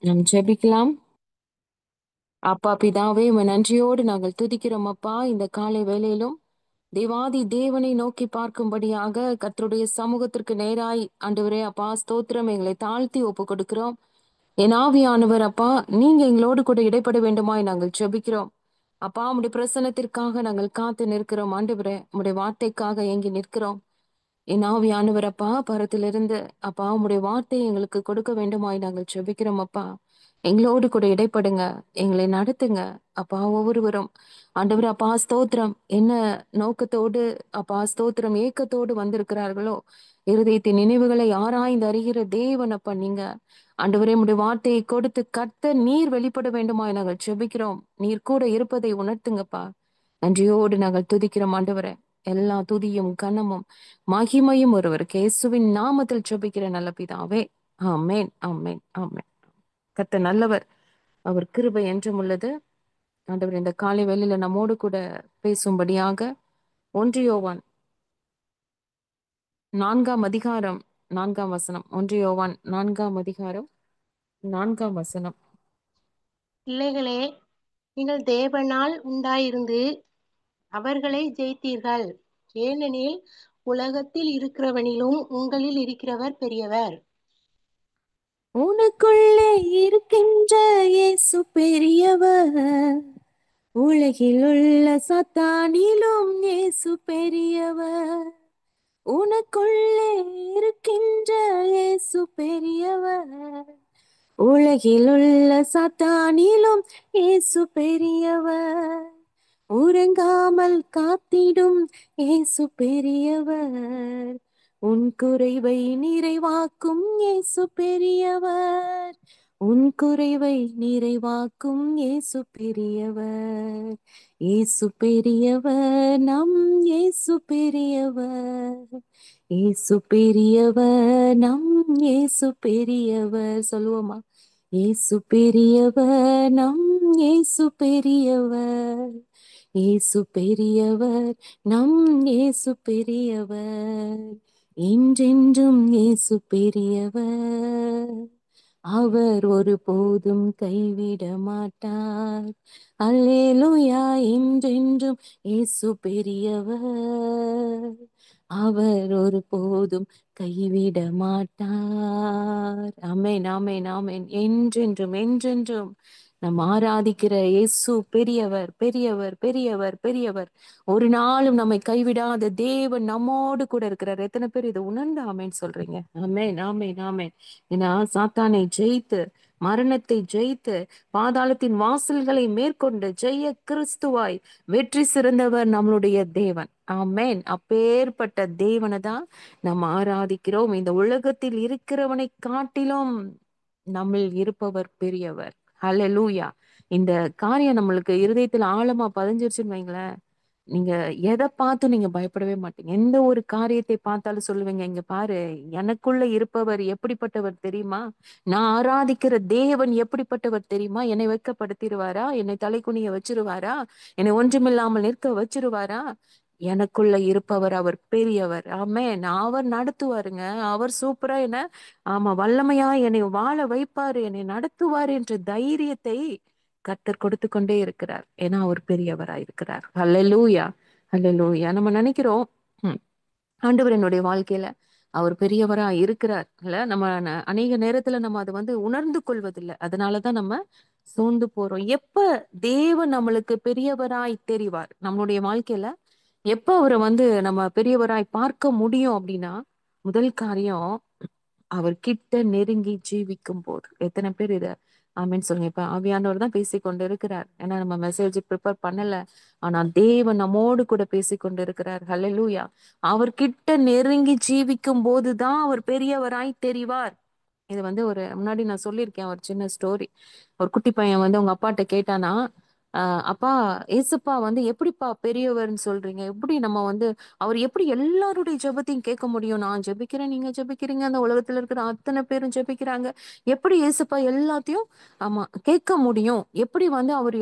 நம் ஜெபிக்கலாம். அப்பா பிதாவே, உம்மை நன்றியோடு நாங்கள் துதிக்கிறோம் அப்பா. இந்த காலை வேளையிலும் தேவாதி தேவனை நோக்கி பார்க்கும்படியாக கர்த்தருடைய சமூகத்திற்கு நேராய் ஆண்டவரே அப்பா ஸ்தோத்திரம், எங்களை தாழ்த்தி ஒப்பு கொடுக்கிறோம். என் ஆவியானவர் அப்பா, நீங்க எங்களோடு கூட இடைப்பட வேண்டுமாய் நாங்கள் ஜெபிக்கிறோம். அப்பா உம்முடைய பிரசன்னத்திற்காக நாங்கள் காத்து நிற்கிறோம் ஆண்டவரே. உம்முடைய வார்த்தைக்காக ஏங்கி நிற்கிறோம். என் ஆவியானவர் அப்பா பரத்திலிருந்து அப்பா உம்முடைய வார்த்தையை எங்களுக்கு கொடுக்க வேண்டுமாய் நாங்கள் ஜெபிக்கிறோம் அப்பா. எங்களோடு கூட இடைப்படுங்க, எங்களை நடத்துங்க அப்பா. ஒவ்வொருவரும் ஆண்டவர் அப்பா ஸ்தோத்திரம் என்ன நோக்கத்தோடு அப்பா ஸ்தோத்திரம் ஏக்கத்தோடு வந்திருக்கிறார்களோ, இருதயத்தின் நினைவுகளை ஆராய்ந்து அறிகிற தேவன் அப்பா நீங்க. ஆண்டவரே உம்முடைய வார்த்தையை கொடுத்து கர்த்தர் நீர் வெளிப்பட வேண்டுமாய் நாங்கள் ஜெபிக்கிறோம். நீர் கூட இருப்பதை உணர்த்துங்கப்பா. நன்றியோடு நாங்கள் துதிக்கிறோம் ஆண்டவரே. எல்லா துதியும் கனமும் மகிமையும் ஒருவருக்கு இயேசுவின் நாமத்தில் ஜெபிக்கிற நல்ல பிதாவே. ஆமென், ஆமென், ஆமென். கர்த்தர் நல்லவர், அவர் கிருபை என்றும் உள்ளது. ஆண்டவர் இந்த காலை வேளையில நம்மோடு கூட பேசும்படியாக 1 யோவான் 4ஆம் அதிகாரம் 4ஆம் வசனம். 1 யோவான் 4ஆம் அதிகாரம் 4ஆம் வசனம். பிள்ளைகளே, நீங்கள் தேவனால் உண்டாயிருந்து அவர்களை ஜெயித்தீர்கள். ஏனெனில் உலகத்தில் இருக்கிறவனிலும் உங்களில் இருக்கிறவர் பெரியவர். உனக்குள்ளே இருக்கின்ற இயேசு பெரியவர், உலகில் உள்ள சத்தானிலும் இயேசு பெரியவர். உனக்குள்ளே இருக்கின்ற இயேசு பெரியவர், உலகில் உள்ள சாத்தானிலும் இயேசு பெரியவர். உறங்காமல் காத்திடும் இயேசு பெரியவர், உன் குறைவை நிறைவாக்கும் இயேசு பெரியவர். உன் குறைவை நிறைவாக்கும் இயேசு பெரியவர். இயேசு பெரியவர், நம் இயேசு பெரியவர். இயேசு பெரியவர், நம் இயேசு பெரியவர். சொல்லுவோமா? இயேசு பெரியவர், நம் இயேசு பெரியவர். இயேசு பெரியவர், நம் இயேசு பெரியவர். என்றென்றும் இயேசு பெரியவர். அவர் ஒருபோதும் கைவிட மாட்டார். அல்லேலூயா. என்றென்றும் இயேசு பெரியவர். அவர் ஒருபோதும் கைவிட மாட்டார். ஆமென், ஆமென், ஆமென். என்றென்றும் என்றென்றும் நம் ஆராதிக்கிற இயேசு பெரியவர், பெரியவர், பெரியவர், பெரியவர். ஒரு நாளும் நம்மை கைவிடாத தேவன் நம்மோடு கூட இருக்கிறார். எத்தனை பேர் இதை உணர்ந்து ஆமென் சொல்றீங்க? ஆமென், ஆமென், ஆமென். ஏன்னா சாத்தானை ஜெயித்து, மரணத்தை ஜெயித்து, பாதாளத்தின் வாசல்களை மேற்கொண்டு ஜெய கிறிஸ்துவாய் வெற்றி சிறந்தவர் நம்மளுடைய தேவன். ஆமென். அப்பேற்பட்ட தேவனை தான் நாம் ஆராதிக்கிறோம். இந்த உலகத்தில் இருக்கிறவனை காட்டிலும் நம்மில் இருப்பவர் பெரியவர். ஹல்லேலூயா. இந்த காரியம் நம்மளுக்கு இருதயத்துல ஆழமா பதிஞ்சிருச்சுன்னு வைங்களேன், நீங்க எதை பார்த்து நீங்க பயப்படவே மாட்டீங்க. எந்த ஒரு காரியத்தை பார்த்தாலும் சொல்லுவீங்க, இங்க பாரு, எனக்குள்ள இருப்பவர் எப்படிப்பட்டவர் தெரியுமா? நான் ஆராதிக்கிற தேவன் எப்படிப்பட்டவர் தெரியுமா? என்னை வெட்கப்படுத்திடுவாரா? என்னை தலைகுனிய வச்சிருவாரா? என்னை ஒன்றுமில்லாமல் நிற்க வச்சிருவாரா? எனக்குள்ள இருப்பவர் அவர் பெரியவர். ஆமென். அவர் நடத்துவாருங்க. அவர் சூப்பரா என்ன, ஆமா, வல்லமையா என்னை வாழ வைப்பாரு, என்னை நடத்துவார் என்ற தைரியத்தை கர்த்தர் கொடுத்து கொண்டே இருக்கிறார். ஏன்னா அவர் பெரியவரா இருக்கிறார். ஹல்லேலூயா, ஹல்லேலூயா. நம்ம நினைக்கிறோம், ஹம், ஆண்டவர் என்னுடைய வாழ்க்கையில அவர் பெரியவரா இருக்கிறார் இல்ல. நம்ம அநேக நேரத்துல நம்ம அதை உணர்ந்து கொள்வதில்லை. அதனாலதான் நம்ம சோர்ந்து போறோம். எப்ப தேவன் நம்மளுக்கு பெரியவராய் தெரிவார் நம்மளுடைய வாழ்க்கையில, எப்ப அவரை நம்ம பெரியவராய் பார்க்க முடியும் அப்படின்னா, முதல் காரியம் அவர் கிட்ட நெருங்கி ஜீவிக்கும் போது. எத்தனை பேர் இத ஆமென் சொல்லுங்க. இப்ப ஆவியானவர் தான் பேசிக்கொண்டு இருக்கிறார். ஏன்னா நம்ம மெசேஜ் ப்ரிப்பேர் பண்ணல, ஆனா தேவன் நம்மோடு கூட பேசிக்கொண்டு இருக்கிறார். ஹல்லேலூயா. அவர் கிட்ட நெருங்கி ஜீவிக்கும் போதுதான் அவர் பெரியவராய் தெரிவார். இது ஒரு முன்னாடி நான் சொல்லியிருக்கேன் ஒரு சின்ன ஸ்டோரி. ஒரு குட்டி பையன் அவங்க அப்பாட்ட கேட்டானா, அப்பா, ஏசப்பா எப்படிப்பா பெரியவர்னு சொல்றீங்க? எப்படி நம்ம அவர் எப்படி எல்லாருடைய ஜெபத்தையும் கேட்க முடியும்? நான் ஜெபிக்கிறேன், நீங்க ஜெபிக்கிறீங்க, அந்த உலகத்துல இருக்கிற அத்தனை பேரும் ஜெபிக்கிறாங்க. எப்படி ஏசப்பா எல்லாத்தையும் ஆமா கேட்க முடியும்? எப்படி அவர்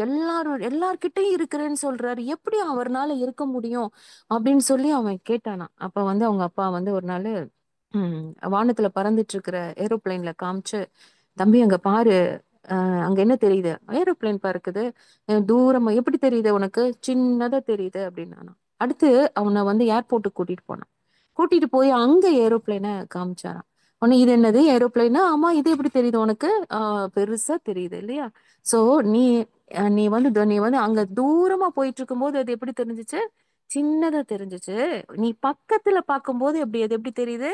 எல்லார்கிட்டயும் இருக்கிறேன்னு சொல்றாரு? எப்படி அவர்னால இருக்க முடியும் அப்படின்னு சொல்லி அவன் கேட்டானா. அப்ப அவங்க அப்பா ஒரு நாள் வானத்துல பறந்துட்டு இருக்கிற ஏரோப்ளைன்ல காமிச்சு, தம்பி அங்க பாரு, அங்க என்ன தெரியுது? ஏரோப்ளேன் பறக்குது. தூரமா எப்படி தெரியுது உனக்கு? சின்னதா தெரியுது அப்படின்னானா. அடுத்து அவனை வந்து ஏர்போர்ட்டுக்கு கூட்டிட்டு போனான். கூட்டிட்டு போய் அங்க ஏரோப்ளேனை காமிச்சாராம். உடனே இது என்னது ஏரோப்ளேனா? ஆமா, இது எப்படி தெரியுது உனக்கு? பெருசா தெரியுது இல்லையா? சோ நீ நீ வந்து அங்க தூரமா போயிட்டு இருக்கும்போது அது எப்படி தெரிஞ்சுச்சு? சின்னதா தெரிஞ்சுச்சு. நீ பக்கத்துல பார்க்கும்போது அது எப்படி தெரியுது?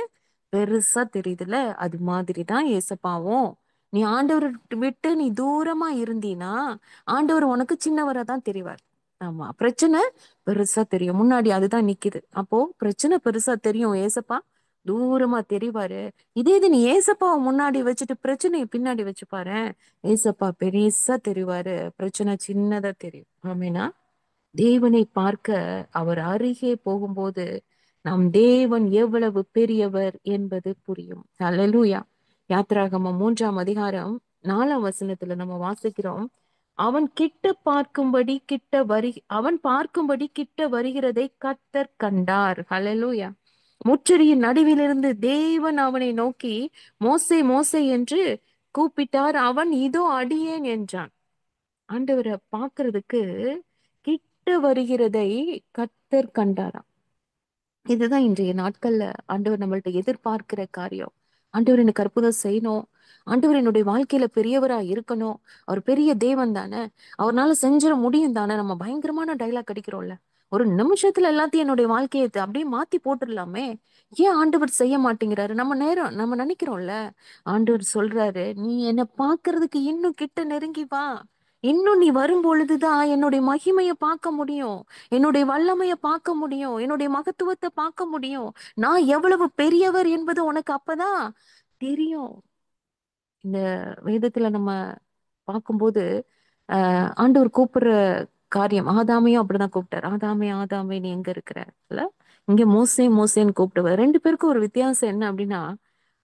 பெருசா தெரியுதுல்ல? அது மாதிரிதான் ஏசப்பாவும். நீ ஆண்டவர் விட்டு நீ தூரமா இருந்தீனா ஆண்டவர் உனக்கு சின்னவரா தான் தெரிவார். ஆமா, பிரச்சனை பெருசா தெரியும் முன்னாடி, அதுதான் நிக்குது. அப்போ பிரச்சனை பெருசா தெரியும், ஏசப்பா தூரமா தெரிவாரு. இது நீ ஏசப்பாவை முன்னாடி வச்சுட்டு பிரச்சனையை பின்னாடி வச்சு பாரு, ஏசப்பா பெருசா தெரிவாரு, பிரச்சனை சின்னதா தெரியும். ஆமீனா. தேவனை பார்க்க அவர் அருகே போகும்போது நம் தேவன் எவ்வளவு பெரியவர் என்பது புரியும். அல்லேலூயா. யாத்திராகமம் 3 அதிகாரம் 4 நம்ம வாசிக்கிறோம். அவன் பார்க்கும்படி கிட்ட வருகிறதை கர்த்தர் கண்டார். அல்லேலூயா. முச்சடியின் நடுவிலிருந்து தேவன் அவனை நோக்கி மோசே மோசே என்று கூப்பிட்டார். அவன் இதோ அடியேன் என்றான். ஆண்டவரை பார்க்கிறதுக்கு கிட்ட வருகிறதை கர்த்தர் கண்டாராம். இதுதான் இன்றைய நாட்கள்ல ஆண்டவர் நம்மள்ட்ட எதிர்பார்க்கிற காரியம். ஆண்டவர் எனக்கு அற்புதம் செய்யணும், ஆண்டவர் என்னுடைய வாழ்க்கையில பெரியவரா இருக்கணும், அவர் பெரிய தேவன் தானே, அவர்னால செஞ்சிட முடியும் தானே. நம்ம பயங்கரமான டைலாக் அடிக்கிறோம்ல, ஒரு நிமிஷத்துல எல்லாத்தையும் என்னுடைய வாழ்க்கையை அப்படியே மாத்தி போட்டுடலாமே, ஏன் ஆண்டவர் செய்ய மாட்டேங்கிறாரு? நம்ம நினைக்கிறோம்ல. ஆண்டவர் சொல்றாரு, நீ என்ன பாக்குறதுக்கு இன்னும் கிட்ட நெருங்கி வா. இன்னும் நீ வரும் பொழுதுதான் என்னுடைய மகிமையை பார்க்க முடியும், என்னுடைய வல்லமையை பார்க்க முடியும், என்னுடைய மகத்துவத்தை பார்க்க முடியும், நான் எவ்வளவு பெரியவர் என்பது உனக்கு அப்பதான் தெரியும். இந்த வேதத்துல நம்ம பார்க்கும்போது ஆண்டவர் கூப்பிடுற காரியம், ஆதாமையும் அப்படிதான் கூப்பிட்டார். ஆதாமே ஆதாமே நீ எங்க இருக்கிற? இல்ல, இங்க மோசே மோசேன்னு கூப்பிடுவார். ரெண்டு பேருக்கும் ஒரு வித்தியாசம் என்ன அப்படின்னா,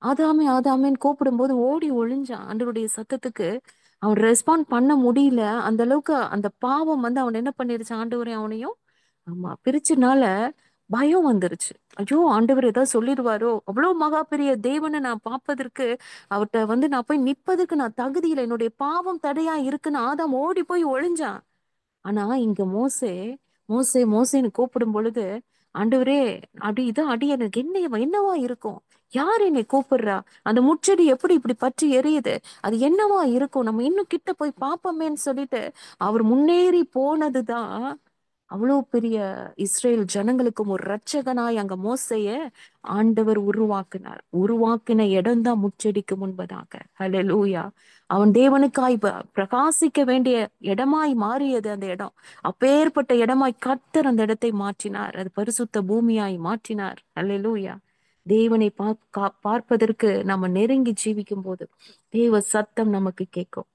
ஆதாமே ஆதாமேன்னு கூப்பிடும்போது ஓடி ஒளிஞ்சான். ஆண்டவருடைய சத்தத்துக்கு அவன் ரெஸ்பாண்ட் பண்ண முடியல. அந்த அளவுக்கு அந்த பாவம் வந்து அவன் என்ன பண்ணிருச்சு, ஆண்டவரையும் அவனையும் ஆமா பிரிச்சனால பயம் வந்துருச்சு. ஐயோ, ஆண்டவர் ஏதாவது சொல்லிடுவாரோ, அவ்வளவு மகா பெரிய தேவனை நான் பார்ப்பதற்கு, அவர்கிட்ட வந்து நான் போய் நிப்பதற்கு நான் தகுதியில, என்னுடைய பாவம் தடையா இருக்குன்னு ஆதாம் ஓடி போய் ஒளிஞ்சான். ஆனா இங்க மோசே மோசே மோசேன்னு கூப்பிடும் பொழுது, ஆண்டவரே இதான் அடி, எனக்கு என்னவா இருக்கும்? யார் என்னை கூப்பிடுறா? அந்த முச்செடி எப்படி இப்படி பற்றி எரியுது? அது என்னவா இருக்கும்? நம்ம இன்னும் கிட்ட போய் பார்ப்போமேன்னு சொல்லிட்டு அவர் முன்னேறி போனதுதான் அவ்வளவு பெரிய இஸ்ரேல் ஜனங்களுக்கும் ஒரு இரட்சகனாய் அங்க மோசேய ஆண்டவர் உருவாக்கின இடம்தான் முச்செடிக்கு முன்பதாக. ஹல்லேலூயா. அவன் தேவனுக்காய் பிரகாசிக்க வேண்டிய இடமாய் மாறியது அந்த இடம். அப்பேற்பட்ட இடமாய் கர்த்தர் அந்த இடத்தை மாற்றினார், அது பரிசுத்த பூமியாய் மாற்றினார். ஹல்லேலூயா. தேவனை பார்ப்பதற்கு நம்ம நெருங்கி ஜீவிக்கும் போது தேவ சத்தம் நமக்கு கேட்கும்.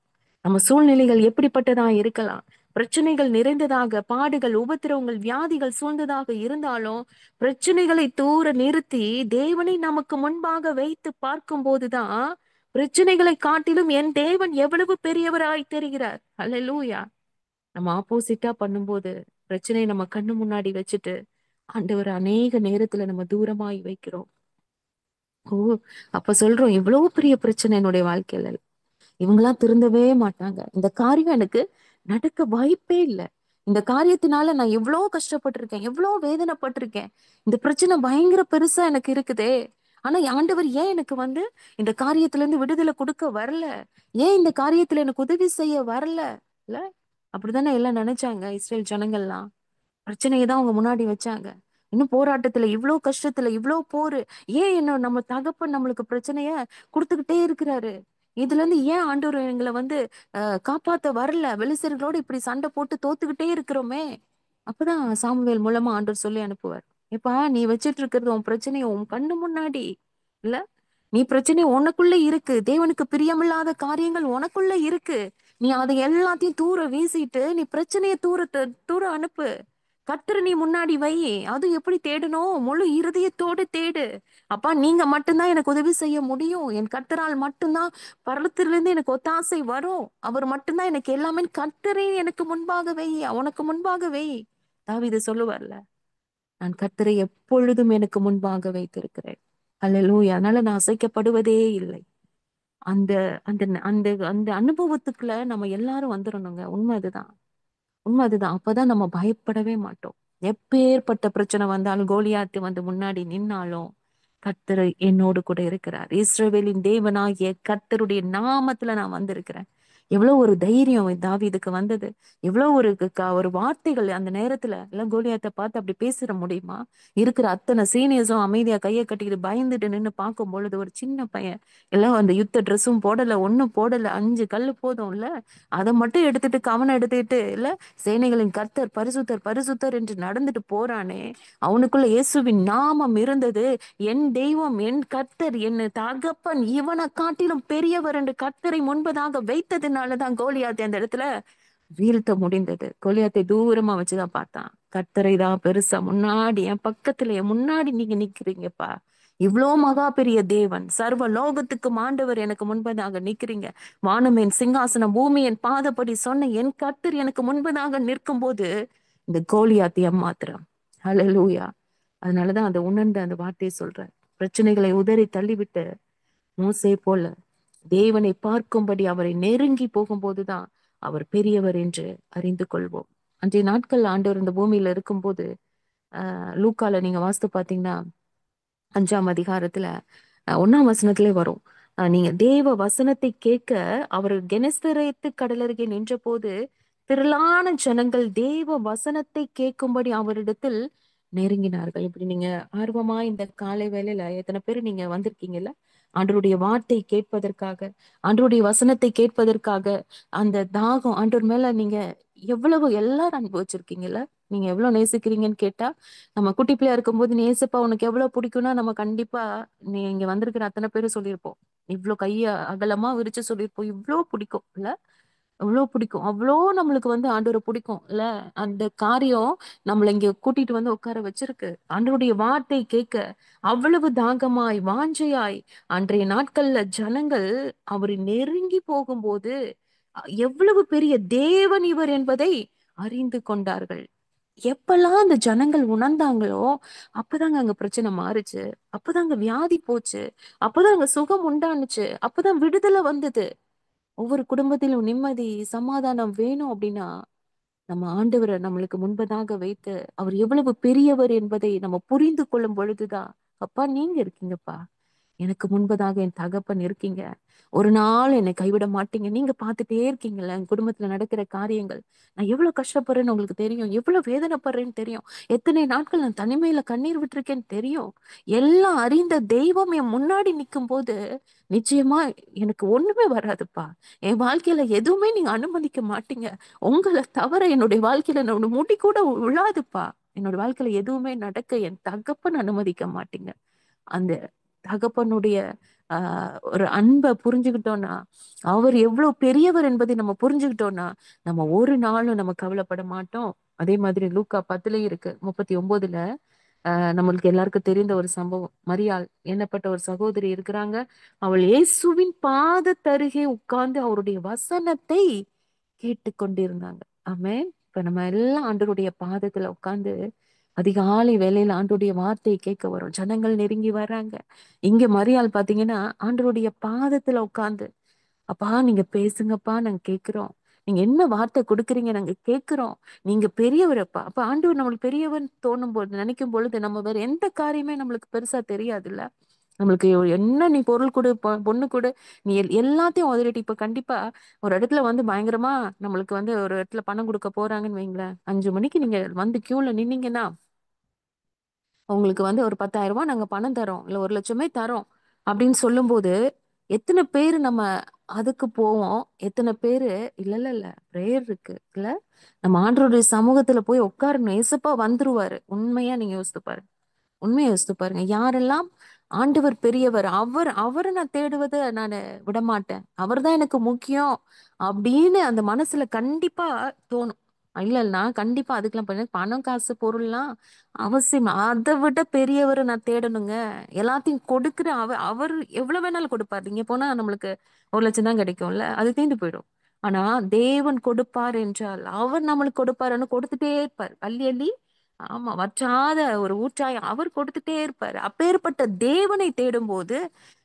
நம்ம சூழ்நிலைகள் எப்படிப்பட்டதா இருக்கலாம், பிரச்சனைகள் நிறைந்ததாக, பாடுகள் உபத்திரவங்கள் வியாதிகள் சூழ்ந்ததாக இருந்தாலும் பிரச்சனைகளை தூர நிறுத்தி தேவனை நமக்கு முன்பாக வைத்து பார்க்கும் போதுதான் பிரச்சனைகளை காட்டிலும் என் தேவன் எவ்வளவு பெரியவராய் தெரிகிறார். அல்லேலூயா. நம்ம ஆப்போசிட்டா பண்ணும்போது பிரச்சனையை நம்ம கண்ணு முன்னாடி வச்சுட்டு ஆண்டவர் அநேக நேரத்துல நம்ம தூரமாய் வைக்கிறோம். ஓ, அப்ப சொல்றோம், இவ்வளவு பெரிய பிரச்சனை என்னுடைய வாழ்க்கையில, இவங்கெல்லாம் திருந்தவே மாட்டாங்க, இந்த காரியம் எனக்கு நடக்க வாய்ப்பே இல்லை, இந்த காரியத்தினால நான் எவ்வளவு கஷ்டப்பட்டிருக்கேன், எவ்வளவு வேதனைப்பட்டிருக்கேன், இந்த பிரச்சனை பயங்கர பெருசா எனக்கு இருக்குதே, ஆனா ஆண்டவர் ஏன் எனக்கு வந்து இந்த காரியத்துல இருந்து விடுதலை கொடுக்க வரல, ஏன் இந்த காரியத்துல எனக்கு உதவி செய்ய வரல? இல்ல, அப்படித்தானே எல்லாம் நினைச்சாங்க இஸ்ரேல் ஜனங்கள்லாம். பிரச்சனையை தான் அவங்க முன்னாடி வச்சாங்க. இன்னும் போராட்டத்துல, இவ்வளவு கஷ்டத்துல, இவ்வளவு போரு, ஏன் என்ன நம்ம தகப்பன் நம்மளுக்கு பிரச்சனைய கொடுத்துக்கிட்டே இருக்கிறாரு? இதுல இருந்து ஏன் ஆண்டவர் எங்களை வந்து காப்பாத்த வரல? பெலிஸ்தர்களோட இப்படி சண்டை போட்டு தோத்துக்கிட்டே இருக்கிறோமே. அப்பதான் சாமுவேல் மூலமா ஆண்டவர் சொல்லி அனுப்புவார், எப்பா நீ வச்சிட்டு இருக்கிறது உன் பிரச்சனைய உன் கண்ணு முன்னாடி இல்ல, நீ பிரச்சனை உனக்குள்ள இருக்கு, தேவனுக்கு பிரியமில்லாத காரியங்கள் உனக்குள்ள இருக்கு, நீ அதை எல்லாத்தையும் தூர வீசிட்டு நீ பிரச்சனைய தூர அனுப்பு, கர்த்தரை நீ முன்னாடி வை. அது எப்படி தேடணும்? முழு இருதயத்தோடு தேடு. அப்பா நீங்க மட்டும்தான் எனக்கு உதவி செய்ய முடியும், என் கர்த்தரால் மட்டும்தான் பரலத்திலிருந்து எனக்கு ஒத்தாசை வரும், அவர் மட்டும்தான் எனக்கு எல்லாமே, கர்த்தரை எனக்கு முன்பாக வை, உனக்கு முன்பாக வை. தாவீது சொல்லுவார்ல, நான் கர்த்தரை எப்பொழுதும் எனக்கு முன்பாக வைத்திருக்கிறேன். அல்லேலூயா. அதனால நான் அசைக்கப்படுவதே இல்லை. அந்த அந்த அந்த அந்த அனுபவத்துக்குள்ள நம்ம எல்லாரும் வந்துடணுங்க. உண்மை அதுதான். உண்மை அதுதான். அப்பதான் நம்ம பயப்படவே மாட்டோம். எப்பேற்பட்ட பிரச்சனை வந்தாலும், கோலியாத்து வந்து முன்னாடி நின்னாலும், கர்த்தர் என்னோடு கூட இருக்கிறார். இஸ்ரவேலின் தேவனாகிய கர்த்தருடைய நாமத்துல நான் வந்திருக்கிறேன். எவ்வளவு ஒரு தைரியம் தாவீதுக்கு வந்தது. எவ்வளவு ஒரு வார்த்தைகள் அந்த நேரத்துல எல்லாம். கோலியாத்தை பார்த்து அப்படி பேசிட முடியுமா? இருக்கிற அத்தனை சீனியர்ஸும் அமைதியா கையை கட்டிக்கிட்டு பயந்துட்டு நின்னு பார்க்கும் பொழுது, ஒரு சின்ன பையன் எல்லாம் அந்த யுத்த ட்ரெஸ்ஸும் போடல, ஒண்ணும் போடல, 5 கல்லு போதும்ல, அதை மட்டும் எடுத்துட்டு கவனம் எடுத்துக்கிட்டு இல்ல, சேனைகளின் கர்த்தர் பரிசுத்தர் பரிசுத்தர் என்று நடந்துட்டு போறானே, அவனுக்குள்ள இயேசுவின் நாமம் இருந்தது. என் தெய்வம், என் கர்த்தர், என் தகப்பன் இவனை காட்டிலும் பெரியவர் என்று கர்த்தரை முன்பதாக வைத்ததுனாலதான் கோலியாத்தை அந்த இடத்துல வீழ்த்த முடிந்தது. கோலியாத்தை தூரமா வச்சுதான் பார்த்தான். கர்த்தரை தான் பெருசா முன்னாடி என் பக்கத்துல என் முன்னாடி நீங்க நிக்கிறீங்கப்பா. இவ்வளோ மகா பெரிய தேவன், சர்வ லோகத்துக்கும் ஆண்டவர் எனக்கு முன்பதாக நிக்கிறீங்க. வானம் என் சிங்காசனம், பூமி என் பாதப்படி சொன்ன என் கர்த்தர் எனக்கு முன்பதாக நிற்கும் போது இந்த கோலியாத்தை ஏமாத்துறான். ஹல்லேலூயா. அதனாலதான் அந்த உணர்ந்த அந்த வார்த்தையை சொல்றேன். பிரச்சனைகளை உதறி தள்ளிவிட்டு மோசே போல தேவனை பார்க்கும்படி அவரை நெருங்கி போகும்போதுதான் அவர் பெரியவர் என்று அறிந்து கொள்வோம். அன்றைய நாட்கள் ஆண்டவர் இந்த பூமியில இருக்கும்போது லூக்கால நீங்க வாஸ்து பாத்தீங்கன்னா 5ஆம் அதிகாரத்துல 1ஆம் வசனத்திலே வரும். நீங்க தேவ வசனத்தை கேட்க அவர் கெனசரேத்து கடலருகே நின்ற போது திரளான ஜனங்கள் தேவ வசனத்தை கேட்கும்படி அவரிடத்தில் நெருங்கினார்கள். இப்படி நீங்க ஆர்வமா இந்த காலை வேளையில எத்தனை பேர் நீங்க வந்திருக்கீங்கல்ல, ஆண்டவருடைய வார்த்தை கேட்பதற்காக, ஆண்டவருடைய வசனத்தை கேட்பதற்காக. அந்த தாகம் ஆண்டவர் மேல நீங்க எவ்வளவு எல்லாரும் அனுபவிச்சிருக்கீங்கல்ல. நீங்க எவ்வளவு நேசிக்கிறீங்கன்னு கேட்டா, நம்ம குட்டி பிள்ளையா இருக்கும்போது நேசப்பா உனக்கு எவ்வளவு பிடிக்கும்னா நம்ம கண்டிப்பா நீ இங்க வந்திருக்கிற அத்தனை பேரும் சொல்லியிருப்போம். இவ்வளவு கைய அகலமா விரிச்சு சொல்லியிருப்போம். இவ்வளவு பிடிக்கும் இல்ல, அவ்வளோ பிடிக்கும். அவ்வளோ நம்மளுக்கு வந்து ஆண்டவரை பிடிக்கும் இல்ல. அந்த காரியம் நம்மள இங்க கூட்டிட்டு வந்து உட்கார வச்சிருக்கு. ஆண்டவருடைய வார்த்தை கேட்க அவ்வளவு தாகமாய் வாஞ்சையாய் அன்றைய நாட்கள்ல ஜனங்கள் அவரை நெருங்கி போகும்போது எவ்வளவு பெரிய தேவன் இவர் என்பதை அறிந்து கொண்டார்கள். எப்பெல்லாம் அந்த ஜனங்கள் உணர்ந்தாங்களோ அப்பதாங்க அங்க பிரச்சனை மாறுச்சு. அப்பதாங்க வியாதி போச்சு. அப்பதான் அங்க சுகம் உண்டானுச்சு. அப்பதான் விடுதலை வந்தது. ஒவ்வொரு குடும்பத்திலும் நிம்மதி சமாதானம் வேணும் அப்படின்னா நம்ம ஆண்டவரை நம்மளுக்கு முன்பதாக வைத்து அவர் எவ்வளவு பெரியவர் என்பதை நம்ம புரிந்து கொள்ளும் பொழுதுதான், அப்பா நீங்க இருக்கீங்கப்பா, எனக்கு முன்பதாக என் தகப்பன் இருக்கீங்க, ஒரு நாள் என்னை கைவிட மாட்டீங்க, நீங்க பார்த்துட்டே இருக்கீங்கல்ல என் குடும்பத்துல நடக்கிற காரியங்கள். நான் எவ்வளவு கஷ்டப்படுறேன்னு உங்களுக்கு தெரியும், எவ்வளவு வேதனைப்படுறேன்னு தெரியும், எத்தனை நாட்கள் நான் தனிமையில கண்ணீர் விட்டுருக்கேன்னு தெரியும். எல்லாம் அறிந்த தெய்வம் என் முன்னாடி நிற்கும் போது நிச்சயமா எனக்கு ஒண்ணுமே வராதுப்பா. என் வாழ்க்கையில எதுவுமே நீங்க அனுமதிக்க மாட்டீங்க. உங்களை தவிர என்னுடைய வாழ்க்கையில என்னோட முடி கூட விழாதுப்பா. என்னோட வாழ்க்கையில எதுவுமே நடக்க என் தகப்பன் அனுமதிக்க மாட்டீங்க. அந்த தகப்பனுடைய ஒரு அன்பை புரிஞ்சுக்கிட்டோம்னா, அவர் எவ்வளவு பெரியவர் என்பதை நம்ம புரிஞ்சுக்கிட்டோம்னா நம்ம ஒரு நாளும் நம்ம கவலைப்பட மாட்டோம். அதே மாதிரி லூக்கா 10லயும் இருக்கு 39ல. நம்மளுக்கு எல்லாருக்கும் தெரிந்த ஒரு சம்பவம். மரியாள் என்னப்பட்ட ஒரு சகோதரி இருக்கிறாங்க. அவள் இயேசுவின் பாதத்தருகே உட்கார்ந்து அவருடைய வசனத்தை கேட்டுக்கொண்டிருந்தாங்க. ஆமென். இப்ப நம்ம எல்லாம் ஆண்டவருடைய பாதத்துல உட்கார்ந்து அதிகாலை வேளையில ஆண்டவருடைய வார்த்தையை கேட்க வரோம். ஜனங்கள் நெருங்கி வர்றாங்க. இங்க மரியாள் பாத்தீங்கன்னா ஆண்டவருடைய பாதத்துல உட்கார்ந்து, அப்பா நீங்க பேசுங்கப்பா நாங்க கேட்கிறோம். நீங்க என்ன வார்த்தை கொடுக்குறீங்க நாங்க கேட்கிறோம். நீங்க பெரியவரப்பா. அப்ப ஆண்டவர் நம்மளுக்கு பெரியவன் தோணும் பொழுது நினைக்கும் பொழுது நம்ம வேற எந்த காரியமே நம்மளுக்கு பெருசா தெரியாதுல்ல. நம்மளுக்கு என்ன நீ பொருள் கொடு பொண்ணு கொடு, நீ எல்லாத்தையும் உதறிட்டு இப்ப கண்டிப்பா ஒரு இடத்துல வந்து பயங்கரமா நம்மளுக்கு வந்து ஒரு இடத்துல பணம் கொடுக்க போறாங்கன்னு வைங்களேன். 5 மணிக்கு நீங்க வந்து கியூல நின்னீங்கன்னா உங்களுக்கு வந்து ஒரு 10,000 ரூபாய் நாங்க பணம் தரோம், இல்ல 1,00,000 தரோம் அப்படின்னு சொல்லும்போது எத்தனை பேரு நம்ம அதுக்கு போவோம். எத்தனை பேரு இல்ல இல்ல இல்ல பிரேயர் இருக்கு இல்ல, நம்ம ஆண்டவருடைய சமூகத்துல போய் உட்காரணும், ஏசப்பா வந்துருவாரு. உண்மையா நீங்க யோசித்து பாருங்க. உண்மையை யோசித்து பாருங்க. யாரெல்லாம் ஆண்டவர் பெரியவர், அவரை நான் தேடுவதை நான் விடமாட்டேன், அவர்தான் எனக்கு முக்கியம் அப்படின்னு அந்த மனசுல கண்டிப்பா தோணும். இல்லைன்னா கண்டிப்பா அதுக்கெல்லாம் பண்ண பணம் காசு பொருள்லாம் அவசியம், அதை விட பெரியவரை நான் தேடணுங்க. எல்லாத்தையும் கொடுக்குற அவர் எவ்வளவு வேணாலும் கொடுப்பாரு. இங்க போனா நம்மளுக்கு 1,00,000 தான் கிடைக்கும்ல, அது தீர்ந்து போயிடும். ஆனா தேவன் கொடுப்பார் என்றால் அவர் நம்மளுக்கு கொடுப்பாருன்னு கொடுத்துட்டே இருப்பார், அள்ளி அள்ளி. ஆமா, வற்றாத ஒரு ஊற்றாய் அவர் கொடுத்துட்டே இருப்பாரு. அப்பேற்பட்ட தேவனை தேடும் போது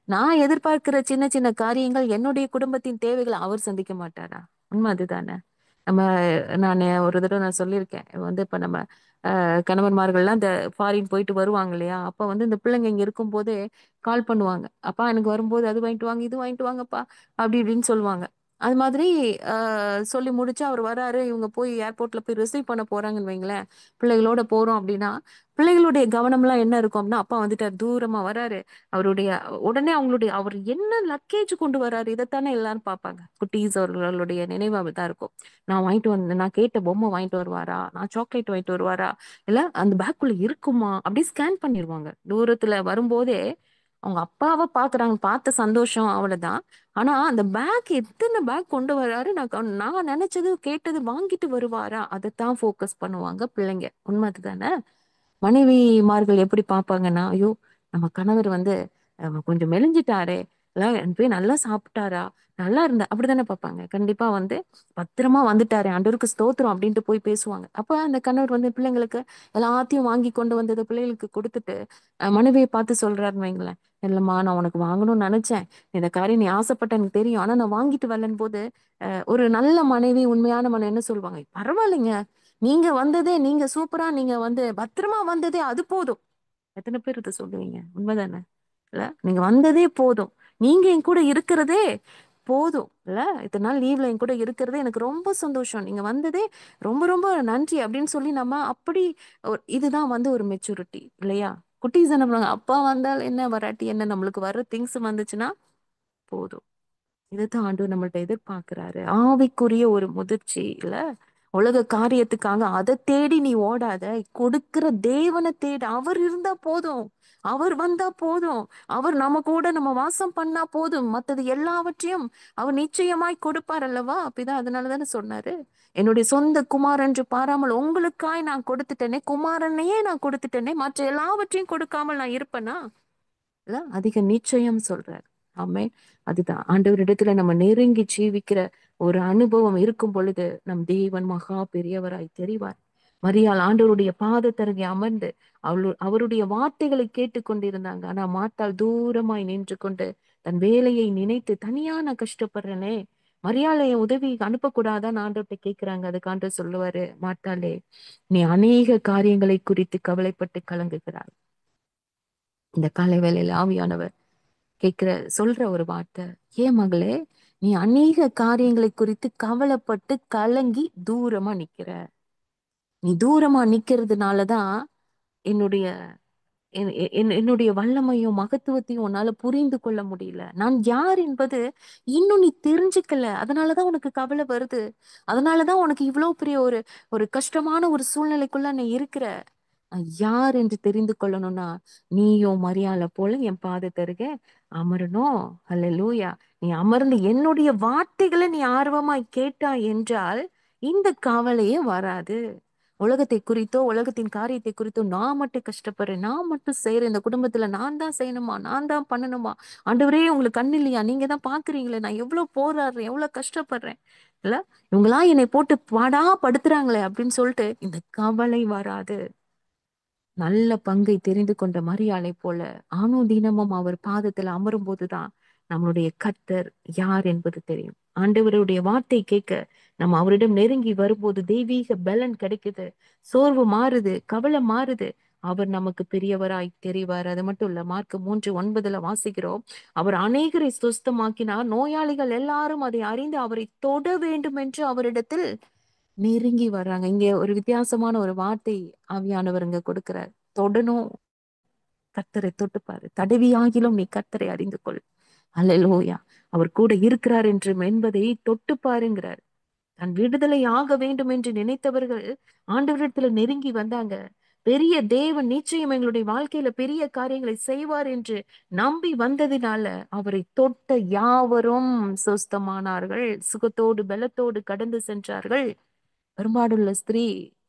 நான் எதிர்பார்க்கிற சின்ன சின்ன காரியங்கள் என்னுடைய குடும்பத்தின் தேவைகளை அவர் சந்திக்க மாட்டாரா? உண்மை அதுதானே. நம்ம ஒரு தடவை நான் சொல்லியிருக்கேன். இப்ப நம்ம கணவன்மார்கள்லாம் இந்த ஃபாரின் போயிட்டு வருவாங்க இல்லையா? அப்ப இந்த பிள்ளைங்க இங்க இருக்கும்போதே கால் பண்ணுவாங்க. அப்பா எனக்கு வரும்போது அது வாங்கிட்டு வாங்க, இது வாங்கிட்டு வாங்கப்பா, அப்படி இப்படின்னு சொல்லுவாங்க. அது மாதிரி சொல்லி முடிச்சு அவர் வராரு, இவங்க போய் ஏர்போர்ட்ல போய் ரிசீவ் பண்ண போறாங்கன்னு வைங்களேன், பிள்ளைகளோட போறோம் அப்படின்னா, பிள்ளைகளுடைய கவனம்லாம் என்ன இருக்கும் அப்படின்னா, அப்பா வந்துட்டார், தூரமா வராரு, அவருடைய உடனே அவர் என்ன லக்கேஜ் கொண்டு வராரு, இதைத்தானே எல்லாரும் பார்ப்பாங்க. குட்டீஸ் அவர்களுடைய நினைவு அப்படிதான் இருக்கும். நான் கேட்ட பொம்மை வாங்கிட்டு வருவாரா, நான் சாக்லேட் வாங்கிட்டு வருவாரா, இல்ல அந்த பேக்குள்ள இருக்குமா, அப்படி ஸ்கேன் பண்ணிருவாங்க. தூரத்துல வரும்போதே அவங்க அப்பாவை பாக்குறாங்க, பார்த்த சந்தோஷம் அவ்வளவுதான். ஆனா அந்த பேக் எத்தனை பேக் கொண்டு வராரு, நான் நினைச்சது கேட்டது வாங்கிட்டு வருவாரா, அதைத்தான் ஃபோக்கஸ் பண்ணுவாங்க பிள்ளைங்க. உண்மை அதுதானே. மனைவிமார்கள் எப்படி பார்ப்பாங்கன்னா, ஐயோ நம்ம கணவர் கொஞ்சம் மெலிஞ்சிட்டாரே, இல்ல போய் நல்லா சாப்பிட்டாரா, நல்லா இருந்தா, அப்படித்தானே பார்ப்பாங்க. கண்டிப்பா பத்திரமா வந்துட்டாரே, ஆண்டவருக்கு ஸ்தோத்திரம் அப்படின்ட்டு போய் பேசுவாங்க. அப்ப அந்த கணவர் பிள்ளைங்களுக்கு எல்லாத்தையும் வாங்கி கொண்டு வந்ததை பிள்ளைகளுக்கு கொடுத்துட்டு மனைவியை பார்த்து சொல்றாருன்னு வைங்களேன், இல்லம்மா நான் உனக்கு வாங்கணும்னு நினைச்சேன், இந்த காரியம் நீ ஆசைப்பட்ட எனக்கு தெரியும், ஆனா நான் வாங்கிட்டு வரலன்னு போது ஒரு நல்ல மனைவி, உண்மையான மனைவி என்ன சொல்லுவாங்க, பரவாயில்லைங்க, நீங்க வந்ததே, நீங்க சூப்பரா, நீங்க பத்திரமா வந்ததே அது போதும். எத்தனை பேர் இதை சொல்லுவீங்க? உண்மைதானே. இல்ல நீங்க வந்ததே போதும், நீங்க என் கூட இருக்கிறதே போதும். இல்ல இத்தனை நாள் லீவ்ல என் கூட இருக்கிறதே எனக்கு ரொம்ப சந்தோஷம், நீங்க வந்ததே ரொம்ப ரொம்ப நன்றி அப்படின்னு சொல்லி நம்ம அப்படி இதுதான் ஒரு மெச்சூரிட்டி இல்லையா? குட்டீஸ் என்ன பண்ணுவாங்க, அப்பா வந்தால் என்ன, வராட்டி என்ன, நம்மளுக்கு வர்ற திங்ஸ் வந்துச்சுன்னா போதும். இதுதான் ஆண்டவர் நம்மள்ட்ட எதிர்பார்க்கிறாரு, ஆவிக்குரிய ஒரு முதிர்ச்சி. இல்ல உலக காரியத்துக்காக அதை தேடி நீ ஓடாத, கொடுக்கிற தேவனை தேடு. அவர் இருந்தா போதும், அவர் வந்தா போதும், அவர் நம்ம கூட நம்ம வாசம் பண்ணா போதும், மத்தது எல்லாவற்றையும் அவர் நிச்சயமாய் கொடுப்பார் அல்லவா? அப்படிதான், அதனாலதானே சொன்னாரு, என்னுடைய சொந்த குமாரன் என்று பாராமல் உங்களுக்காய் நான் கொடுத்துட்டேனே, குமாரனையே நான் கொடுத்துட்டேனே, மற்ற எல்லாவற்றையும் கொடுக்காமல் நான் இருப்பேனா? இல்ல அதிக நிச்சயம் சொல்றார். ஆமே. அதுதான் ஆண்டவரிடத்துல நம்ம நெருங்கி ஜீவிக்கிற ஒரு அனுபவம் இருக்கும் பொழுது நம் தேவன் மகா பெரியவராய் தெரிவார். மரியாள் ஆண்டவருடைய பாதத்தருகே அமர்ந்து அவருடைய வார்த்தைகளை கேட்டுக்கொண்டிருந்தாங்க. ஆனா மாத்தாள் தூரமாய் நின்று கொண்டு தன் வேலையை நினைத்து, தனியா நான் கஷ்டப்படுறேனே, மரியாதை என் உதவி அனுப்பக்கூடாதான்னு ஆண்டவர்கிட்ட கேட்கிறாங்க. அதுக்கு ஆண்டவர் சொல்லுவாரு, மாத்தாளே நீ அநேக காரியங்களை குறித்து கவலைப்பட்டு கலங்குகிறாய். இந்த காலை வேளையில ஆவியானவர் சொல்ற ஒரு வார்த்தை, ஏன் மகளே, நீ அநேக காரியங்களை குறித்து கவலைப்பட்டு கலங்கி தூரமா நிக்கிற. நீ தூரமா நிக்கிறதுனாலதான் என்னுடைய என்னுடைய வல்லமையும் மகத்துவத்தையும் உன்னால புரிந்து கொள்ள முடியல. நான் யார் என்பது இன்னும் நீ தெரிஞ்சுக்கல, அதனாலதான் உனக்கு கவலை வருது. அதனாலதான் உனக்கு இவ்வளவு பெரிய ஒரு ஒரு கஷ்டமான ஒரு சூழ்நிலைக்குள்ள நீ இருக்கிற. யார் என்று தெரிந்து கொள்ளணும்னா, நீயும் மரியாதை போல என் பாதத்தருகே அமரணும். அல்லேலூயா. நீ அமர்ந்து என்னுடைய வார்த்தைகளை நீ ஆர்வமாய் கேட்டாய் என்றால் இந்த கவலையே வராது. உலகத்தை குறித்தோ உலகத்தின் காரியத்தை குறித்தோ நான் மட்டும் கஷ்டப்படுறேன், நான் மட்டும் செய்யறேன், இந்த குடும்பத்துல நான் தான் செய்யணுமா, நான் தான் பண்ணணுமா, ஆண்டவரே உங்களுக்கு கண்ணு இல்லையா, நீங்க தான் பாக்குறீங்களே நான் எவ்வளவு போராடுறேன், எவ்வளவு கஷ்டப்படுறேன், இல்ல இவங்களா என்னை போட்டு பாடா படுத்துறாங்களே அப்படின்னு சொல்லிட்டு இந்த கவலை வராது. நல்ல பங்கை தெரிந்து கொண்ட மரியாளை போல தினமும் அவர் பாதத்துல அமரும் போதுதான் நம்மளுடைய கர்த்தர் யார் என்பது தெரியும். ஆண்டவருடைய வார்த்தை கேட்க நம்ம அவரிடம் நெருங்கி வரும்போது தெய்வீக பலன் கிடைக்குது, சோர்வு மாறுது, கவலை மாறுது. அவர் நமக்கு பெரியவராய் தெரிவார். அது மட்டும் இல்ல, மார்க் 3:9 வாசிக்கிறோம், அவர் அநேகரை சுஸ்தமாக்கினார், நோயாளிகள் எல்லாரும் அதை அறிந்து அவரை தொட வேண்டும் என்று அவரிடத்தில் நெருங்கி வர்றாங்க. இங்க ஒரு வித்தியாசமான ஒரு வார்த்தை ஆவியானவர் இங்க கொடுக்கிறார். தொடணும். கர்த்தரை தொட்டுப்பாரு, தடவியாகிலும் நீ கர்த்தரை அறிந்து கொள். அல்லேலூயா. அவர் கூட இருக்கிறார் என்று என்பதை தொட்டு பாருங்கிறார். தன் விடுதலை ஆக வேண்டும் என்று நினைத்தவர்கள் ஆண்டவரிடத்துல நெருங்கி வந்தாங்க. பெரிய தேவன் நிச்சயம் எங்களுடைய வாழ்க்கையில பெரிய காரியங்களை செய்வார் என்று நம்பி வந்ததினால அவரை தொட்ட யாவரும் சொஸ்தமானார்கள், சுகத்தோடு பலத்தோடு கடந்து சென்றார்கள். பெரும்பாடுள்ள ஸ்திரீ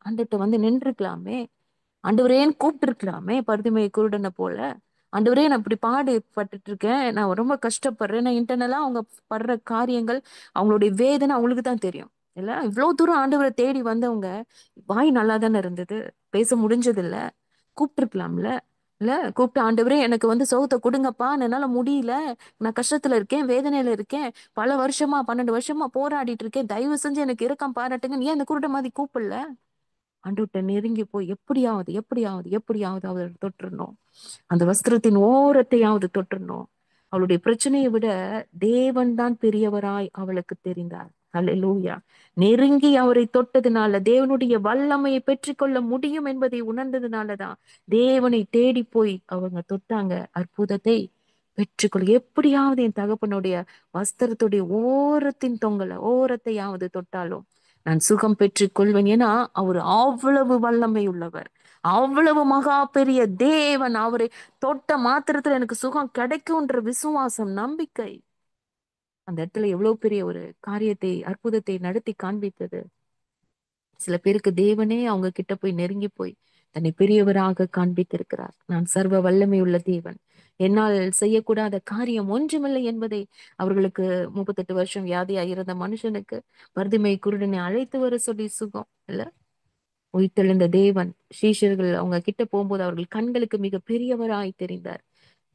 ஆண்டவர்ட்ட நின்றுக்கலாமே, ஆண்டவரேன்னு கூப்பிட்டு இருக்கலாமே, பரிதுமை குருடனை போல. ஆண்டவரே நான் இப்படி பாடுபட்டுட்டு இருக்கேன், நான் ரொம்ப கஷ்டப்படுறேன், நான் இன்டர்னலா அவங்க படுற காரியங்கள், அவங்களுடைய வேதனை அவங்களுக்கு தான் தெரியும். இல்ல இவ்வளவு தூரம் ஆண்டவரை தேடி வந்தவங்க வாய் நல்லா தானே இருந்தது, பேச முடிஞ்சது இல்ல, கூப்பிட்டு இருக்கலாம்ல. இல்ல கூப்பிட்டு, ஆண்டவரே எனக்கு வந்து சுகத்தை கொடுங்கப்பா, என்னால முடியல, நான் கஷ்டத்துல இருக்கேன், வேதனையில இருக்கேன், பல வருஷமா 12 வருஷமா போராடிட்டு இருக்கேன், தயவு செஞ்சு எனக்கு இரக்கம் பாராட்டுங்க, ஏன் அந்த குருட மாதிரி கூப்பிடல? ஆண்டவர்ட்ட நெருங்கி போய் எப்படியாவது எப்படியாவது எப்படியாவது அவர் தொட்டுறணும், அந்த வஸ்திரத்தின் ஓரத்தையாவது தொட்டுறணும். அவளுடைய பிரச்சனையை விட தேவன் தான் பெரியவராய் அவளுக்கு தெரிந்தார். அல்லேலூயா. நெருங்கி அவரை தொட்டதுனால, தேவனுடைய வல்லமையை பெற்றுக்கொள்ள முடியும் என்பதை உணர்ந்ததுனாலதான் தேவனை தேடி போய் அவங்க தொட்டாங்க, அற்புதத்தை பெற்றுக்கொள். எப்படியாவது என் தகப்பனுடைய வஸ்திரத்துடைய ஓரத்தின் தொங்கல ஓரத்தையாவது தொட்டாலும் நான் சுகம் பெற்றுக் கொள்வேன். ஏன்னா அவர் அவ்வளவு வல்லமை உள்ளவர், அவ்வளவு மகா பெரிய தேவன். அவரை தொட்ட மாத்திரத்துல எனக்கு சுகம் கிடைக்கும்ன்ற விசுவாசம், நம்பிக்கை அந்த இடத்துல எவ்வளவு பெரிய ஒரு காரியத்தை, அற்புதத்தை நடத்தி காண்பித்தது. சில பேருக்கு தேவனே அவங்க கிட்ட போய் நெருங்கி போய் தன்னை பெரியவராக காண்பித்திருக்கிறார். நான் சர்வ வல்லமை உள்ள தேவன், என்னால் செய்யக்கூடாத காரியம் ஒன்றுமில்லை என்பதை அவர்களுக்கு 38 வருஷம் வியாதியா இருந்த மனுஷனுக்கு பர்திமை குருடனை அழைத்து வர சொல்லி சுகம் இல்ல, உயிர்த்தெழுந்த தேவன் சீஷர்கள் அவங்க கிட்ட போகும்போது அவர்கள் கண்களுக்கு மிக பெரியவராய் தெரிந்தார்.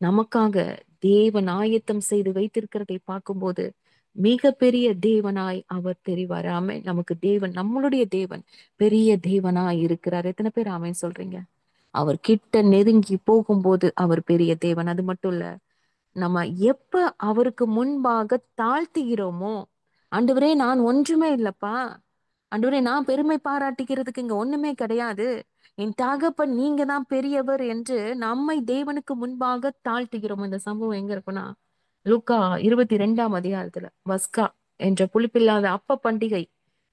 நமக்காக தேவன் ஆயத்தம் செய்து வைத்திருக்கிறதை பார்க்கும்போது மிக பெரிய தேவனாய் அவர் தெரிவார். ஆமென். நமக்கு தேவன், நம்மளுடைய தேவன் பெரிய தேவனாய் இருக்கிறார். எத்தனை பேர் ஆமென் சொல்றீங்க? அவர் கிட்ட நெருங்கி போகும்போது அவர் பெரிய தேவன். அது மட்டும் இல்ல, நம்ம எப்ப அவருக்கு முன்பாக தாழ்த்துகிறோமோ, ஆண்டவரே நான் ஒன்றுமே இல்லப்பா, ஆண்டவரே நான் பெருமை பாராட்டிக்கிறதுக்கு இங்க ஒண்ணுமே கிடையாது, என் தகப்பன் நீங்க தான் பெரியவர் என்று நம்மை தேவனுக்கு முன்பாக தாழ்த்துகிறோம். இந்த சம்பவம் எங்க இருக்குன்னா, லூக்கா 22ஆம் அதிகாரத்துல பஸ்கா என்ற புளிப்பில்லாத அப்ப பண்டிகை.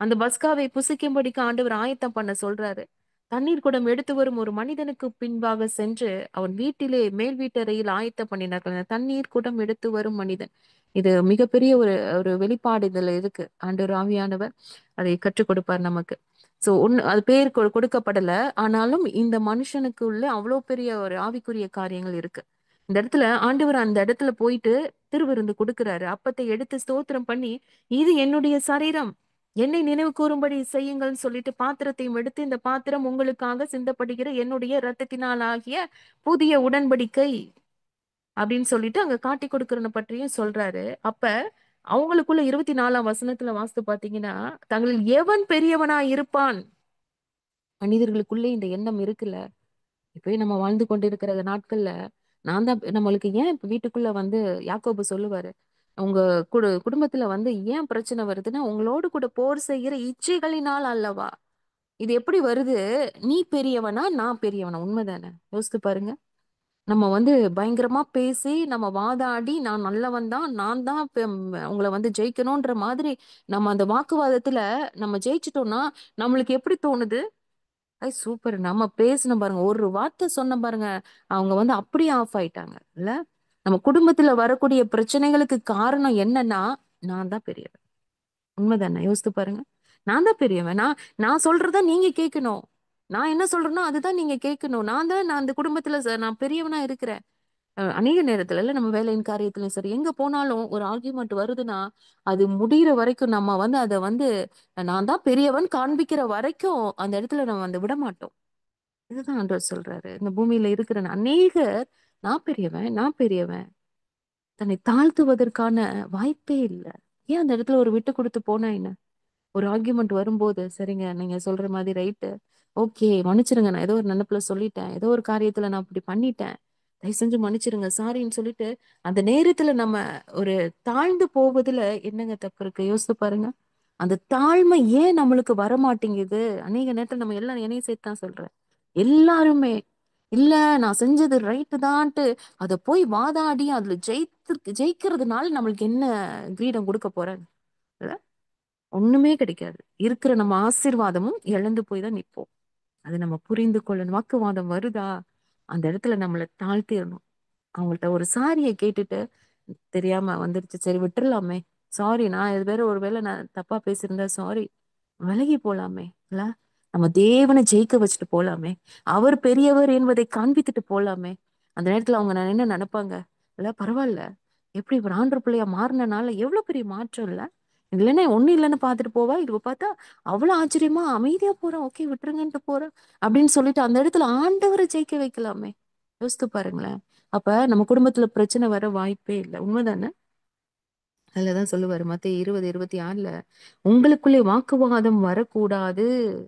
அந்த பஸ்காவை புசிக்கும்படிக்கு ஆண்டவர் ஆயத்தம் பண்ண சொல்றாரு. தண்ணீர் குடம் எடுத்து வரும் ஒரு மனிதனுக்கு பின்பாக சென்று அவன் வீட்டிலே மேல் வீட்டறையில் ஆயத்தம் பண்ணினார்கள். அந்த தண்ணீர் குடம் எடுத்து வரும் மனிதன், இது மிகப்பெரிய ஒரு ஒரு வெளிப்பாடு இதுல இருக்கு. ஆண்டவர் ஆவியானவர் அதை கற்றுக் கொடுப்பார் நமக்கு. சோ ஒன்னு அது பேர் கொடுக்கப்படல, ஆனாலும் இந்த மனுஷனுக்கு உள்ள அவ்வளவு பெரிய ஒரு ஆவிக்குரிய காரியங்கள் இருக்கு. இந்த இடத்துல ஆண்டவர் அந்த இடத்துல போயிட்டு திருவிருந்து கொடுக்கிறாரு. அப்பத்தை எடுத்து ஸ்தோத்திரம் பண்ணி, இது என்னுடைய சரீரம், என்னை நினைவு கூறும்படி செய்யுங்கள்னு சொல்லிட்டு பாத்திரத்தையும் எடுத்து, இந்த பாத்திரம் உங்களுக்காக சிந்தப்படுகிற என்னுடைய இரத்தத்தினால் ஆகிய புதிய உடன்படிக்கை அப்படின்னு சொல்லிட்டு அங்க காட்டி கொடுக்கறத பற்றியும் சொல்றாரு. அப்ப அவங்களுக்குள்ள 24ஆம் வசனத்துல வாசித்து பாத்தீங்கன்னா, தங்களில் எவன் பெரியவனா இருப்பான், மனிதர்களுக்குள்ளே இந்த எண்ணம் இருக்குல்ல. இப்பயே நம்ம வாழ்ந்து கொண்டிருக்கிற நாட்கள்ல நான் தான் நம்மளுக்கு ஏன் இப்ப வீட்டுக்குள்ள வந்து யாக்கோபு சொல்லுவாரு, உங்க குடும்பத்துல வந்து ஏன் பிரச்சனை வருதுன்னா உங்களோடு கூட போர் செய்கிற இச்சைகளினால் அல்லவா. இது எப்படி வருது? நீ பெரியவனா நான் பெரியவனா? உண்மைதானே? யோசித்து பாருங்க. நம்ம வந்து பயங்கரமா பேசி நம்ம வாதாடி நான் நல்லவன் தான், நான் தான் உங்களை வந்து ஜெயிக்கணும்ன்ற மாதிரி நம்ம அந்த வாக்குவாதத்துல நம்ம ஜெயிச்சிட்டோம்னா நம்மளுக்கு எப்படி தோணுது? ஐ சூப்பர், நம்ம பேசணும் பாருங்க, ஒரு வார்த்தை சொன்ன பாருங்க, அவங்க வந்து அப்படியே ஆஃப் ஆயிட்டாங்க இல்ல. நம்ம குடும்பத்துல வரக்கூடிய பிரச்சனைகளுக்கு காரணம் என்னன்னா, நான் தான் பெரியவன். உண்மைதானே? யோசித்து பாருங்க. நான் தான் பெரியவன், நான் சொல்றத நீங்க கேட்கணும், நான் என்ன சொல்றேனோ அதுதான் நீங்க கேட்கணும், நான் அந்த குடும்பத்துல நான் பெரியவனா இருக்கிறேன். அநேக நேரத்துல இல்ல, நம்ம வேலையின் காரியத்திலயும் சரி, எங்க போனாலும் ஒரு ஆர்கியூமெண்ட் வருதுன்னா அது முடியிற வரைக்கும் நம்ம வந்து அதை வந்து நான் தான் பெரியவன் காண்பிக்கிற வரைக்கும் அந்த இடத்துல நம்ம வந்து விட மாட்டோம். இதுதான் ஆண்டவர் சொல்றாரு. இந்த பூமியில இருக்கிற அநேகர் நான் பெரியவன் நான் பெரியவன் தன்னை தாழ்த்துவதற்கான வாய்ப்பே இல்லை. ஏன் அந்த இடத்துல ஒரு விட்டு கொடுத்து போனா என்ன? ஒரு ஆர்கியூமெண்ட் வரும்போது, சரிங்க நீங்க சொல்ற மாதிரி ரைட்டு, ஓகே மன்னிச்சிருங்க, நான் ஏதோ ஒரு நினைப்புல சொல்லிட்டேன், ஏதோ ஒரு காரியத்துல நான் அப்படி பண்ணிட்டேன், தயவு செஞ்சு மன்னிச்சிருங்க சாரின்னு சொல்லிட்டு அந்த நேரத்துல நம்ம ஒரு தாழ்ந்து போவதுல என்னங்க தப்பு இருக்கு? யோசித்து பாருங்க. அந்த தாழ்மை ஏன் நம்மளுக்கு வர மாட்டேங்குது? அநேக நேரத்துல நம்ம எல்லாம் என்னையும் சேர்த்து தான் சொல்றேன், எல்லாருமே இல்ல நான் செஞ்சது ரைட்டு தான்ட்டு அதை போய் வாதாடி அதுல ஜெயிக்கிறதுனால நம்மளுக்கு என்ன கிரீடம் கொடுக்க போறாங்க? ஒண்ணுமே கிடைக்காது. இருக்கிற நம்ம ஆசீர்வாதமும் இழந்து போய் தான் நிற்போம். அது நம்ம புரிந்து கொள்ளணும். வாக்குவாதம் வருதா, அந்த இடத்துல நம்மளை தாழ்த்திடணும். அவங்கள்ட்ட ஒரு சாரியை கேட்டுட்டு, தெரியாம வந்துருச்சு சரி விட்டுறலாமே, சாரி, நான் இது வேற ஒருவேளை நான் தப்பா பேசியிருந்தா சாரி, விலகி போலாமே இல்ல, நம்ம தேவனை ஜெயிக்க வச்சுட்டு போலாமே, அவர் பெரியவர் என்பதை காண்பித்துட்டு போலாமே. அந்த நேரத்துல அவங்க நான் என்ன நினைப்பாங்க, இல்ல பரவாயில்ல, எப்படி ஒரு ஆண்டர் பிள்ளையா மாறினால எவ்வளவு பெரிய மாற்றம் இல்ல, இல்லைன்னா ஒண்ணு இல்லைன்னு பாத்துட்டு போவா, இது பார்த்தா அவ்வளவு ஆச்சரியமா அமைதியா போறோம், ஓகே விட்டுருங்கன்ட்டு போறோம் அப்படின்னு சொல்லிட்டு அந்த இடத்துல ஆண்டவரை ஜெயிக்க வைக்கலாமே. யோசித்து பாருங்களேன். அப்ப நம்ம குடும்பத்துல பிரச்சனை வர வாய்ப்பே இல்லை. உண்மைதானே? அதுலதான் சொல்லுவாரு மத்தேயு 20:26, உங்களுக்குள்ளே வாக்குவாதம் வரக்கூடாது.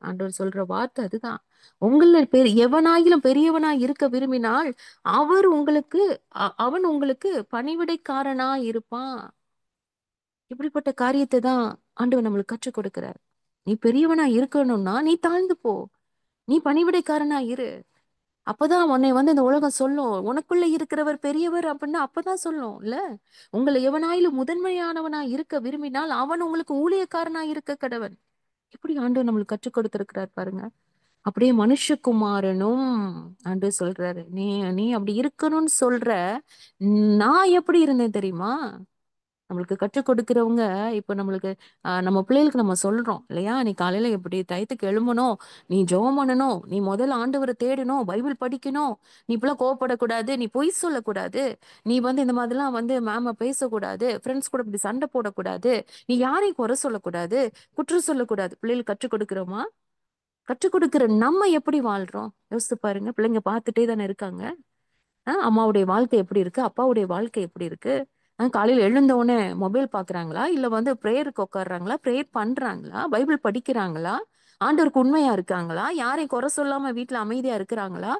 ஆண்டவர் சொல்ற வார்த்தை அதுதான். உங்கள எவனாயிலும் பெரியவனாய் இருக்க விரும்பினால் அவர் உங்களுக்கு அவன் உங்களுக்கு பணிவிடைக்காரனா இருப்பான். இப்படிப்பட்ட காரியத்தை தான் ஆண்டவர் நம்மளுக்கு கற்றுக் கொடுக்கிறார். நீ பெரியவனா இருக்கணும்னா நீ தாழ்ந்து போ, நீ பணிவிடைக்காரனா இரு. அப்பதான் உன்னை இந்த உலகம் சொல்லும், உனக்குள்ள இருக்கிறவர் பெரியவர் அப்படின்னு அப்பதான் சொல்லும் இல்ல. உங்களை எவனாயிலும் முதன்மையானவனா இருக்க விரும்பினால் அவன் உங்களுக்கு ஊழியக்காரனா இருக்க கடவன். எப்படி ஆண்டவர் நம்மளுக்கு கற்றுக் கொடுத்திருக்கிறார் பாருங்க. அப்படியே மனுஷகுமாரனும் ஆண்டவர் சொல்றாரு, நீ நீ அப்படி இருக்கணும்னு சொல்ற. நான் எப்படி இருந்தேன் தெரியுமா? நம்மளுக்கு கற்றுக் கொடுக்கிறவங்க இப்ப நம்மளுக்கு நம்ம பிள்ளைகளுக்கு நம்ம சொல்றோம் இல்லையா, நீ காலையில எப்படி டயத்துக்கு எழும்பணும், நீ ஜெபம் பண்ணணும், நீ முதல்ல ஆண்டவரை தேடணும், பைபிள் படிக்கணும், நீ இப்பெல்லாம் கோவப்படக்கூடாது, நீ பொய் சொல்லக்கூடாது, நீ இந்த மாதிரிலாம் மேம பேசக்கூடாது, ஃப்ரெண்ட்ஸ் கூட இப்படி சண்டை போடக்கூடாது, நீ யாரையும் குறை சொல்லக்கூடாது, குற்றம் சொல்லக்கூடாது. பிள்ளைகளுக்கு கற்றுக் கொடுக்கிறோமா? கற்றுக் கொடுக்கிற நம்ம எப்படி வாழ்றோம் யோசித்து பாருங்க. பிள்ளைங்க பார்த்துட்டே தானே இருக்காங்க. அம்மாவுடைய வாழ்க்கை எப்படி இருக்கு, அப்பாவுடைய வாழ்க்கை எப்படி இருக்கு. காலையில எழுந்த உடனே மொபைல் பாக்குறாங்களா, இல்ல பிரேயருக்கு உட்காடுறாங்களா, பிரேயர் பண்றாங்களா, பைபிள் படிக்கிறாங்களா, ஆண்டவருக்கு உண்மையா இருக்காங்களா, யாரையும் குறை சொல்லாம வீட்டுல அமைதியா இருக்கிறாங்களா,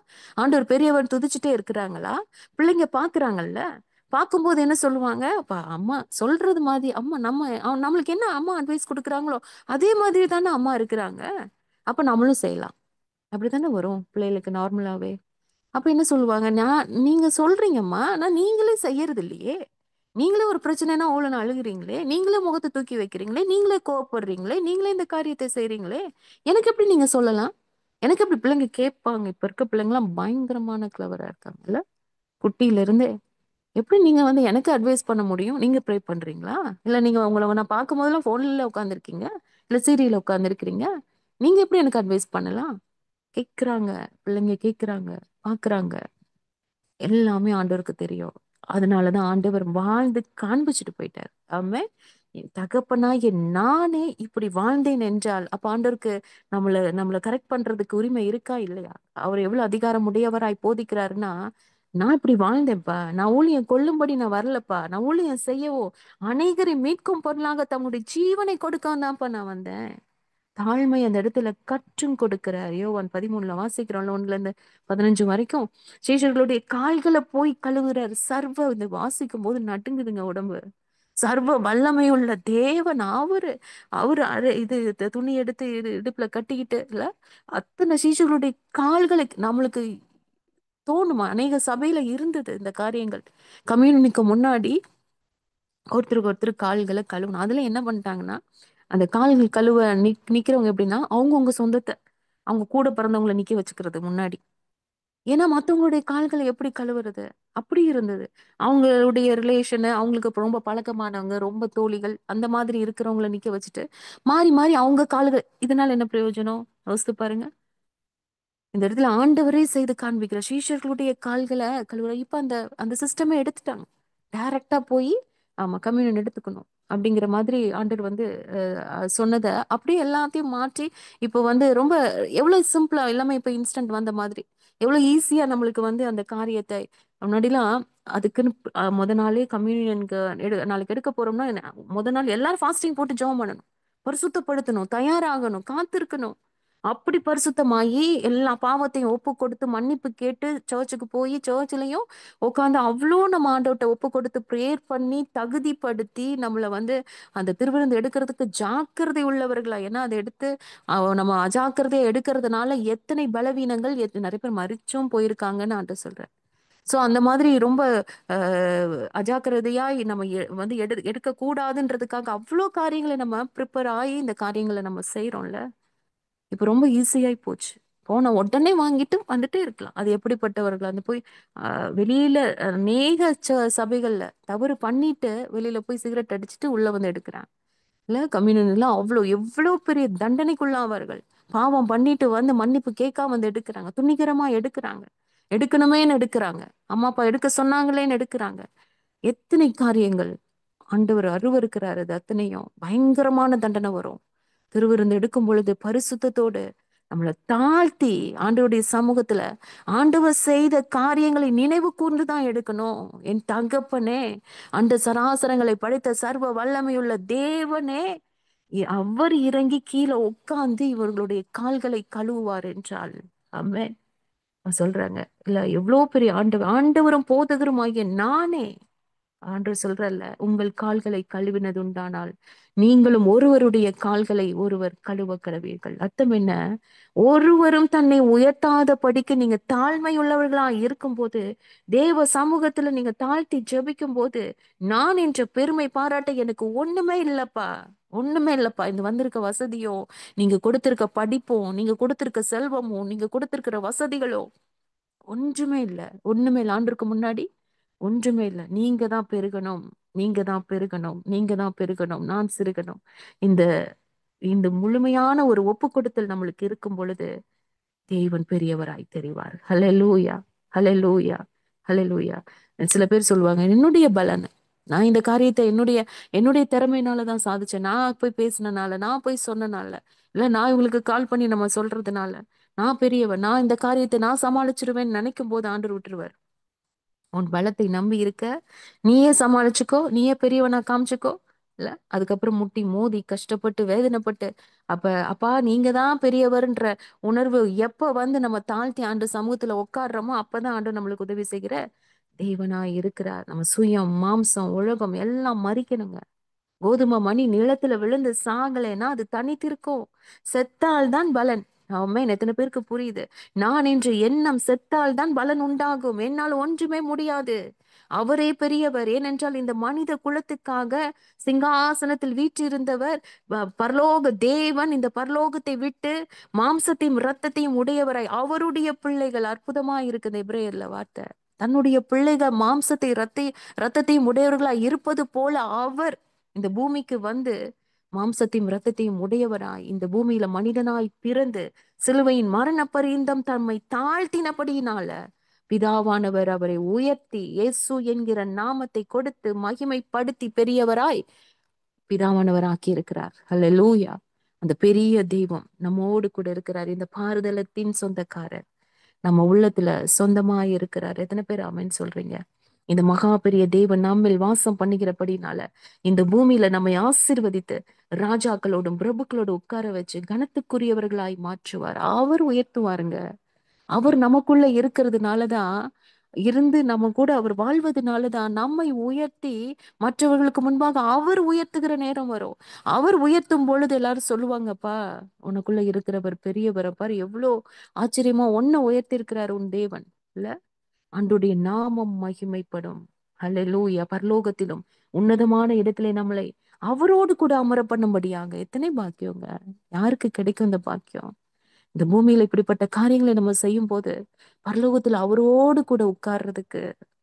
ஆண்டவர் பெரியவர் துதிச்சுட்டே இருக்கிறாங்களா? பிள்ளைங்க பாக்குறாங்கல்ல. பார்க்கும்போது என்ன சொல்லுவாங்க, அப்ப அம்மா சொல்றது மாதிரி அம்மா நம்மளுக்கு என்ன அம்மா அட்வைஸ் கொடுக்குறாங்களோ அதே மாதிரி தானே அம்மா இருக்கிறாங்க. அப்ப நம்மளும் செய்யலாம். அப்படித்தானே வரும் பிள்ளைகளுக்கு நார்மலாவே. அப்ப என்ன சொல்லுவாங்க, நீங்க சொல்றீங்கம்மா, ஆனா நீங்களே செய்யறது இல்லையே. நீங்களே ஒரு பிரச்சனைனா ஓலன்னு அழுகுறீங்களே, நீங்களே முகத்தை தூக்கி வைக்கிறீங்களே, நீங்களே கோவப்படுறீங்களே, நீங்களே இந்த காரியத்தை செய்றீங்களே, எனக்கு எப்படி நீங்க சொல்லலாம்? எனக்கு எப்படி பிள்ளைங்க கேட்பாங்க? இப்ப இருக்க பிள்ளைங்களாம் பயங்கரமான கிளவரா இருக்காங்கல்ல, குட்டியில இருந்தே. எப்படி நீங்க எனக்கு அட்வைஸ் பண்ண முடியும்? நீங்க ப்ரே பண்றீங்களா? இல்ல நீங்க உங்களை நான் பார்க்கும் போதெல்லாம் போன்ல உட்காந்துருக்கீங்க, இல்ல சீரியல்ல உட்காந்துருக்கிறீங்க, நீங்க எப்படி எனக்கு அட்வைஸ் பண்ணலாம்? கேக்குறாங்க. பிள்ளைங்க கேக்குறாங்க, பாக்குறாங்க. எல்லாமே ஆண்டவருக்கு தெரியும். அதனாலதான் ஆண்டவர் வாழ்ந்து காண்பிச்சுட்டு போயிட்டார். ஆமென். என் தகப்பனாகிய நானே இப்படி வாழ்ந்தேன் என்றால் அப்ப ஆண்டவருக்கு நம்மள கரெக்ட் பண்றதுக்கு உரிமை இருக்கா இல்லையா? அவர் எவ்வளவு அதிகாரம் உடையவராய் போதிக்கிறாருன்னா, நான் இப்படி வாழ்ந்தேன்ப்பா, நான் ஊழியம் கொள்ளும்படி நான் வரலப்பா, நான் ஊழியம் செய்யவோ அநேகரை மீட்கும் பொருளாக தம்முடைய ஜீவனை கொடுக்கவும் தான்ப்பா நான் வந்தேன். தாழ்மை அந்த இடத்துல கற்றும் கொடுக்கிறார். யோவான் 13 வாசிக்கிறோம்ல, 1-15 வரைக்கும் சீஷர்களுடைய கால்களை போய் கழுவுறார். இந்த வாசிக்கும் போது நடுங்குதுங்க உடம்பு. சர்வ வல்லமை உள்ள தேவன் அவரு. அவரு துணி எடுத்து இடுப்புல கட்டிக்கிட்டு இல்ல, அத்தனை சீஷர்களுடைய கால்களை நம்மளுக்கு தோணுமா? அநேக சபையில இருந்தது இந்த காரியங்கள். கம்யூனிக்கு முன்னாடி ஒருத்தருக்கு ஒருத்தர் கால்களை கழுவணும். அதுல என்ன பண்ணிட்டாங்கன்னா, அந்த கால்கள் கழுவ நிக்கிறவங்க எப்படின்னா அவங்கவுங்க சொந்தத்தை, அவங்க கூட பிறந்தவங்களை நிக்க வச்சுக்கிறது முன்னாடி. ஏன்னா மத்தவங்களுடைய கால்களை எப்படி கழுவுறது? அப்படி இருந்தது. அவங்களுடைய ரிலேஷனு, அவங்களுக்கு ரொம்ப பழக்கமானவங்க, ரொம்ப தோழிகள் அந்த மாதிரி இருக்கிறவங்கள நிக்க வச்சுட்டு மாறி மாறி அவங்க கால்கள். இதனால என்ன பிரயோஜனம்? யோசித்து பாருங்க. இந்த இடத்துல ஆண்டவரே செய்து காண்பிக்கிற சீஷர்களுடைய கால்களை கழுவுற. இப்ப அந்த அந்த சிஸ்டமே எடுத்துட்டாங்க. டைரக்டா போய் ஆமா கம்யூனியன் எடுத்துக்கணும் அப்படிங்கிற மாதிரி ஆண்டவர் சொன்னதை அப்படியே எல்லாத்தையும் மாற்றி இப்போ ரொம்ப எவ்வளவு சிம்பிளா எல்லாமே இப்ப இன்ஸ்டன்ட் வந்த மாதிரி எவ்வளவு ஈஸியா நம்மளுக்கு அந்த காரியத்தை. முன்னாடிலாம் அதுக்குன்னு முத நாளே கம்யூனியனுக்கு நாளைக்கு எடுக்க போறோம்னா முத நாள் எல்லாரும் ஃபாஸ்டிங் போட்டு ஜெபம் பண்ணணும், பரிசுத்தப்படுத்தணும், தயாராகணும், காத்திருக்கணும். அப்படி பரிசுத்தமாயி எல்லா பாவத்தையும் ஒப்பு கொடுத்து மன்னிப்பு கேட்டு சர்ச்சுக்கு போய் சர்ச்லயும் உட்காந்து அவ்வளோ நம்ம ஆண்டவர்ட்ட ஒப்பு கொடுத்து ப்ரேயர் பண்ணி தகுதிப்படுத்தி நம்மளை அந்த திருவிருந்து எடுக்கிறதுக்கு ஜாக்கிரதை உள்ளவர்களா. ஏன்னா அதை எடுத்து நம்ம அஜாக்கிரதையா எடுக்கிறதுனால எத்தனை பலவீனங்கள் நிறைய பேர் மறிச்சும் போயிருக்காங்கன்னு ஆண்டு சொல்றேன். சோ அந்த மாதிரி ரொம்ப அஜாக்கிரதையா நம்ம எடுக்க கூடாதுன்றதுக்காக அவ்வளோ காரியங்களை நம்ம ப்ரிப்பேர் ஆகி இந்த காரியங்களை நம்ம செய்யறோம்ல. இப்ப ரொம்ப ஈஸியாயி போச்சு. போன உடனே வாங்கிட்டு வந்துட்டே இருக்கலாம். அது எப்படிப்பட்டவர்கள் போய் வெளியில அநேக சபைகள்ல தவறு பண்ணிட்டு வெளியில போய் சிகரெட் அடிச்சுட்டு உள்ள எடுக்கிறாங்க இல்ல. கம்யூனியன் எல்லாம் எவ்வளவு பெரிய தண்டனைக்குள்ளாவார்கள். பாவம் பண்ணிட்டு மன்னிப்பு கேட்காம எடுக்கிறாங்க, துணிகரமா எடுக்கிறாங்க, எடுக்கணுமேன்னு எடுக்கிறாங்க, அம்மா அப்பா எடுக்க சொன்னாங்களேன்னு எடுக்கிறாங்க. எத்தனை காரியங்கள் ஆண்டவர் அருவருக்கிறாரு. அது அத்தனையும் பயங்கரமான தண்டனை வரும். திருவிருந்து எடுக்கும் பொழுது பரிசுத்தத்தோடு நம்மளை தாழ்த்தி ஆண்டவருடைய சமூகத்துல ஆண்டவர் செய்த காரியங்களை நினைவு கூர்ந்துதான் எடுக்கணும். என் தகப்பனே, அந்த சராசரங்களை படைத்த சர்வ வல்லமையுள்ள தேவனே, அவர் இறங்கி கீழே உட்கார்ந்து இவர்களுடைய கால்களை கழுவுவார் என்றால், ஆமென். சொல்றாங்க இல்ல, எவ்வளவு பெரிய ஆண்டவர், ஆண்டவரும் போதகரும் ஆகிய நானே, ஆண்டவர் சொல்றல்ல, உங்கள் கால்களை கழுவினது உண்டானால் நீங்களும் ஒருவருடைய கால்களை ஒருவர் கழுவ கடவீர்கள். அர்த்தம் என்ன? ஒருவரும் தன்னை உயர்த்தாத படிக்கு நீங்க தாழ்மை உள்ளவர்களா இருக்கும்போது, தேவ சமூகத்துல நீங்க தாழ்த்தி ஜெபிக்கும் போது, நான் என்ற பெருமை பாராட்ட எனக்கு ஒண்ணுமே இல்லப்பா, ஒண்ணுமே இல்லப்பா. இந்த வந்திருக்க வசதியோ, நீங்க கொடுத்திருக்க படிப்போ, நீங்க கொடுத்திருக்க செல்வமோ, நீங்க கொடுத்திருக்கிற வசதிகளோ ஒன்றுமே இல்ல, ஒண்ணுமே இல்ல. ஆண்டுக்கு முன்னாடி ஒன்றுமே இல்ல. நீங்க தான் பெருகணும், நீங்க தான் பெருகணும், நீங்க தான் பெருகணும், நான் சிறுகணும். இந்த இந்த முழுமையான ஒரு ஒப்பு கொடுத்தல் நம்மளுக்கு இருக்கும் பொழுது தேவன் பெரியவராய் தெரிவார். ஹல்லேலூயா, ஹல்லேலூயா, ஹல்லேலூயா. சில பேர் சொல்லுவாங்க, என்னுடைய பலன், நான் இந்த காரியத்தை என்னுடைய என்னுடைய திறமையினாலதான் சாதிச்சேன், நான் போய் பேசினனால, நான் போய் சொன்னனால, இல்ல நான் இவங்களுக்கு கால் பண்ணி நம்ம சொல்றதுனால நான் பெரியவன், நான் இந்த காரியத்தை நான் சமாளிச்சிருவேன்னு நினைக்கும் போது ஆண்டவர் விட்டுருவார். உன் பலத்தை நம்பி இருக்க, நீயே சமாளிச்சுக்கோ, நீயே பெரியவனா காமிச்சுக்கோ. இல்ல அதுக்கப்புறம் முட்டி மோதி கஷ்டப்பட்டு வேதனைப்பட்டு, அப்ப அப்பா நீங்க தான் பெரியவர்ன்ற உணர்வு எப்ப வந்து நம்ம தாழ்த்தி ஆண்டு சமூகத்துல உட்காடுறோமோ, அப்பதான் ஆண்டு நம்மளுக்கு உதவி செய்கிற தேவனாய் இருக்கிறார். நம்ம சுயம், மாம்சம், உலகம் எல்லாம் மறிக்கணுங்க. கோதுமை மணி நிலத்துல விழுந்து சாகலைன்னா அது தனித்திருக்கும். செத்தால் தான் பலன். ஆமென். எத்தனை பேருக்கு புரியுது? நான் என்ற எண்ணம் செத்தால் தான் பலன் உண்டாகும். என்னால் ஒன்றுமே முடியாது. அவரே பெரியவர். ஏனென்றால் இந்த மனித குலத்துக்காக சிங்காசனத்தில் வீற்றிருந்தவர் பரலோக தேவன் இந்த பரலோகத்தை விட்டு மாம்சத்தையும் இரத்தத்தையும் உடையவராய் அவருடைய பிள்ளைகள். அற்புதமா இருக்குது எபிரேயர்ல வார்த்தை. தன்னுடைய பிள்ளைகள் மாம்சத்தை இரத்தத்தையும் உடையவர்களாய் இருப்பது போல அவர் இந்த பூமிக்கு வந்து மாம்சத்தையும் இரத்தத்தையும் உடையவராய் இந்த பூமியில மனிதனாய் பிறந்து சிலுவையின் மரண பரியந்தம் தம்மை தாழ்த்தினபடியினால பிதாவானவர் அவரை உயர்த்தி இயேசு என்கிற நாமத்தை கொடுத்து மகிமைப்படுத்தி பெரியவராய் பிதாவானவர் ஆக்கி இருக்கிறார். ஹல்லேலூயா. அந்த பெரிய தெய்வம் நம்மோடு கூட இருக்கிறார். இந்த பாறுதலத்தின் சொந்தக்காரர் நம்ம உள்ளத்துல சொந்தமாய் இருக்கிறார். எத்தனை பேர் ஆமென் சொல்றீங்க? இந்த மகா பெரிய தேவன் நம்மில் வாசம் பண்ணுகிறபடினால இந்த பூமியில நம்மை ஆசீர்வதித்து ராஜாக்களோடும் பிரபுக்களோடும் உட்கார வச்சு கனத்துக்குரியவர்களாய் மாற்றுவார். அவர் உயர்த்துவாருங்க. அவர் நமக்குள்ள இருக்கிறதுனாலதான், இருந்து நம்ம கூட அவர் வாழ்வதனாலதான் நம்மை உயர்த்தி மற்றவர்களுக்கு முன்பாக அவர் உயர்த்துகிற நேரம் வரும். அவர் உயர்த்தும் பொழுது எல்லாரும் சொல்லுவாங்கப்பா, உனக்குள்ள இருக்கிறவர் பெரியவர் பாரு, எவ்வளோ ஆச்சரியமா உன்னை உயர்த்தி இருக்கிறார் உன் தேவன். இல்ல, அன்றுடைய நாமம் மகிமைப்படும். ஹல்லேலூயா. பரலோகத்திலும் உன்னதமான இடத்திலே நம்மளை அவரோடு கூட அமர பண்ணும்படியாக எத்தனை பாக்கியங்க. யாருக்கு கிடைக்கும் இந்த பாக்கியம்? இந்த பூமியில இப்படிப்பட்ட காரியங்களை நம்ம செய்யும் போது பரலோகத்துல அவரோடு கூட உட்கார்றதுக்கு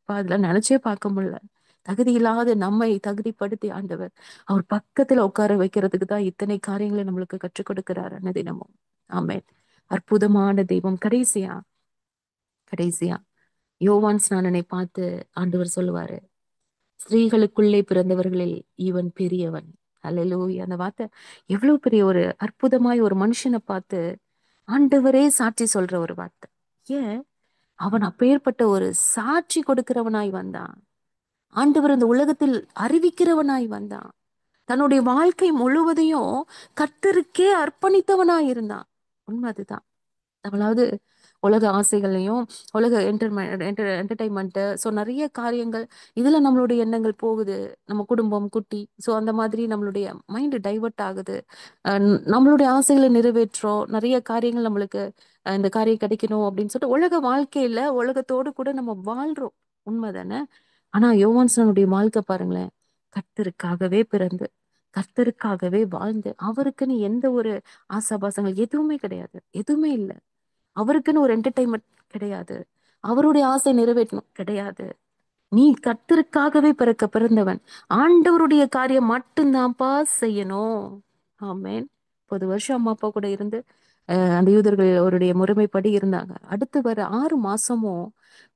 அதெல்லாம் நினைச்சே பார்க்க முடியல. தகுதி இல்லாத நம்மை தகுதிப்படுத்தி ஆண்டவர் அவர் பக்கத்துல உட்கார வைக்கிறதுக்கு தான் இத்தனை காரியங்களை நம்மளுக்கு கற்றுக் கொடுக்கிறார் தினமும். ஆமென். அற்புதமான தெய்வம். கடைசியா கடைசியா யோவான் ஸ்நானனை பார்த்து ஆண்டவர் சொல்லுவாரு, ஸ்திரீகளுக்குள்ளே பிறந்தவர்களில் இவன் பெரியவன். அல்லேலூயா. அந்த வார்த்தை எவ்வளவு பெரிய ஒரு அற்புதமாய் ஒரு மனுஷனை பார்த்து ஆண்டவரே சாட்சி சொல்ற ஒரு வார்த்தை. ஏன்? அவன் அப்பேற்பட்ட ஒரு சாட்சி கொடுக்கிறவனாய் வந்தான். ஆண்டவர் இந்த உலகத்தில் அறிவிக்கிறவனாய் வந்தான். தன்னுடைய வாழ்க்கை முழுவதையும் கர்த்தருக்கே அர்ப்பணித்தவனாய் இருந்தான். உண்மை அதுதான். நம்மளாவது உலக ஆசைகளையும் உலக என்டர்டைன்மெண்ட், ஸோ நிறைய காரியங்கள் இதுல நம்மளுடைய எண்ணங்கள் போகுது. நம்ம குடும்பம், குட்டி, ஸோ அந்த மாதிரி நம்மளுடைய மைண்ட் டைவர்ட் ஆகுது. நம்மளுடைய ஆசைகளை நிறைவேற்றோம். நிறைய காரியங்கள் நம்மளுக்கு இந்த காரியம் கிடைக்கணும் அப்படின்னு சொல்லிட்டு உலக வாழ்க்கையில உலகத்தோடு கூட நம்ம வாழ்றோம். உண்மைதானே? ஆனா யோவான்சனுடைய வாழ்க்கை பாருங்களேன், கர்த்தருக்காகவே பிறந்து கர்த்தருக்காகவே வாழ்ந்து அவருக்குன்னு எந்த ஒரு ஆசாபாசங்கள் எதுவுமே கிடையாது, எதுவுமே இல்லை. அவருக்குன்னு ஒரு என்டர்டைன்மெண்ட் கிடையாது. அவருடைய ஆசை நிறைவேற்றணும் கிடையாது. நீ கர்த்தருக்காகவே பிறந்தவன். ஆண்டவருடைய காரியம் மட்டும்தான்ப்பா செய்யணும். ஆமென். 30 வருஷம் அம்மா அப்பா கூட இருந்து அந்த யூதர்கள் அவருடைய முறைமைப்படி இருந்தாங்க. அடுத்து வர 6 மாசமும்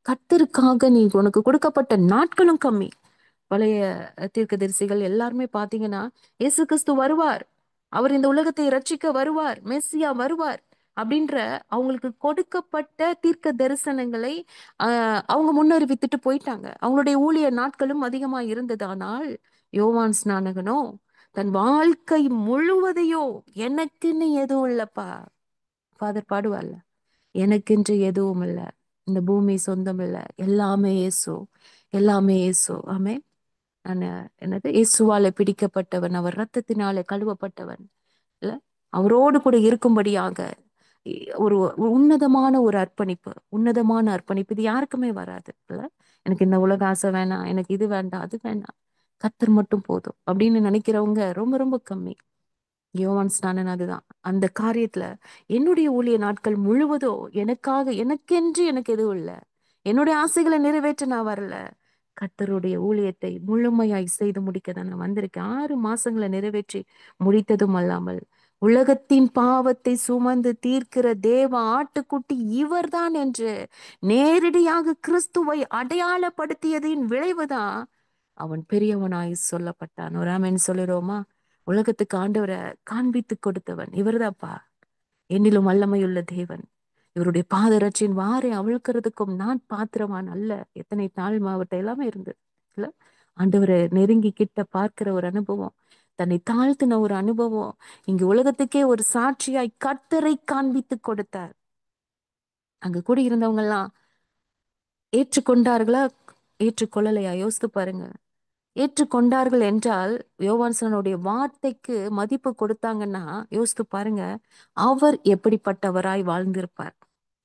கர்த்தருக்காக நீ உனக்கு கொடுக்கப்பட்ட நாட்களும் கம்மி. பழைய தீர்க்கதரிசிகள் எல்லாருமே பாத்தீங்கன்னா, இயேசு கிறிஸ்து வருவார், அவர் இந்த உலகத்தை ரட்சிக்க வருவார், மெஸ்ஸியா வருவார், அப்படின்ற அவங்களுக்கு கொடுக்கப்பட்ட தீர்க்க தரிசனங்களை அவங்க முன்னறிவித்துட்டு போயிட்டாங்க. அவங்களுடைய ஊழிய நாட்களும் அதிகமா இருந்தது. ஆனால் யோவான் ஸ்நானகனோ தன் வாழ்க்கை முழுவதையோ எனக்குன்னு எதுவும் இல்லப்பா, ஃபாதர் பாடுவார்ல, எனக்கென்று எதுவும் இல்ல, இந்த பூமி சொந்தம் இல்ல, எல்லாமே இயேசு, எல்லாமே இயேசு. ஆமே. நான் என்னது, இயேசுவால பிடிக்கப்பட்டவன், அவர் ரத்தத்தினாலே கழுவப்பட்டவன் இல்ல, அவரோடு கூட இருக்கும்படியாக ஒரு உன்னதமான ஒரு அர்ப்பணிப்பு, உன்னதமான அர்ப்பணிப்பு. இது யாருக்குமே வராது இல்ல. எனக்கு இந்த உலக ஆசை வேணாம், எனக்கு இது வேண்டாம், அது வேண்டாம், கர்த்தர் மட்டும் போதும் அப்படின்னு நினைக்கிறவங்க ரொம்ப ரொம்ப கம்மி. யோவான் ஸ்நானன் அதுதான். அந்த காரியத்துல என்னுடைய ஊழிய நாட்கள் முழுவதோ எனக்காக, எனக்கென்று எனக்கு எதுவும் இல்லை, என்னுடைய ஆசைகளை நிறைவேற்ற நான் வரல, கர்த்தருடைய ஊழியத்தை முழுமையாய் செய்து முடிக்க தான் நான் வந்திருக்கேன். 6 மாசங்களை நிறைவேற்றி முடித்ததும் அல்லாமல் உலகத்தின் பாவத்தை சுமந்து தீர்க்கிற தேவ ஆட்டுக்குட்டி இவர்தான் என்று நேரடியாக கிறிஸ்துவை அடையாளப்படுத்தியதின் விளைவுதான் அவன் பெரியவனாய் சொல்லப்பட்டான். ஒரு ஆமென் சொல்லிடுவோமா? உலகத்துக்கு ஆண்டவரை காண்பித்து கொடுத்தவன் இவர்தாப்பா, என்னிலும் வல்லமையுள்ள தேவன். இவருடைய பாதரட்சியின் வாரை அவிழ்க்கிறதுக்கும் நான் பாத்திரவான் அல்ல. எத்தனை தாழ் மாவட்டம் எல்லாமே இருந்து இல்ல, ஆண்டவரை நெருங்கி கிட்ட பார்க்கிற ஒரு அனுபவம், தன்னை தாழ்த்தின ஒரு அனுபவம், இங்கு உலகத்துக்கே ஒரு சாட்சியாய் கர்த்தரை காண்பித்து கொடுத்தார். அங்க கூட இருந்தவங்க எல்லாம் ஏற்றுக்கொண்டார்களா, ஏற்றுக்கொள்ளலையா? யோசித்து பாருங்க. ஏற்றுக்கொண்டார்கள் என்றால், யோவான்சனுடைய வார்த்தைக்கு மதிப்பு கொடுத்தாங்கன்னா யோசித்து பாருங்க, அவர் எப்படிப்பட்டவராய் வாழ்ந்திருப்பார்.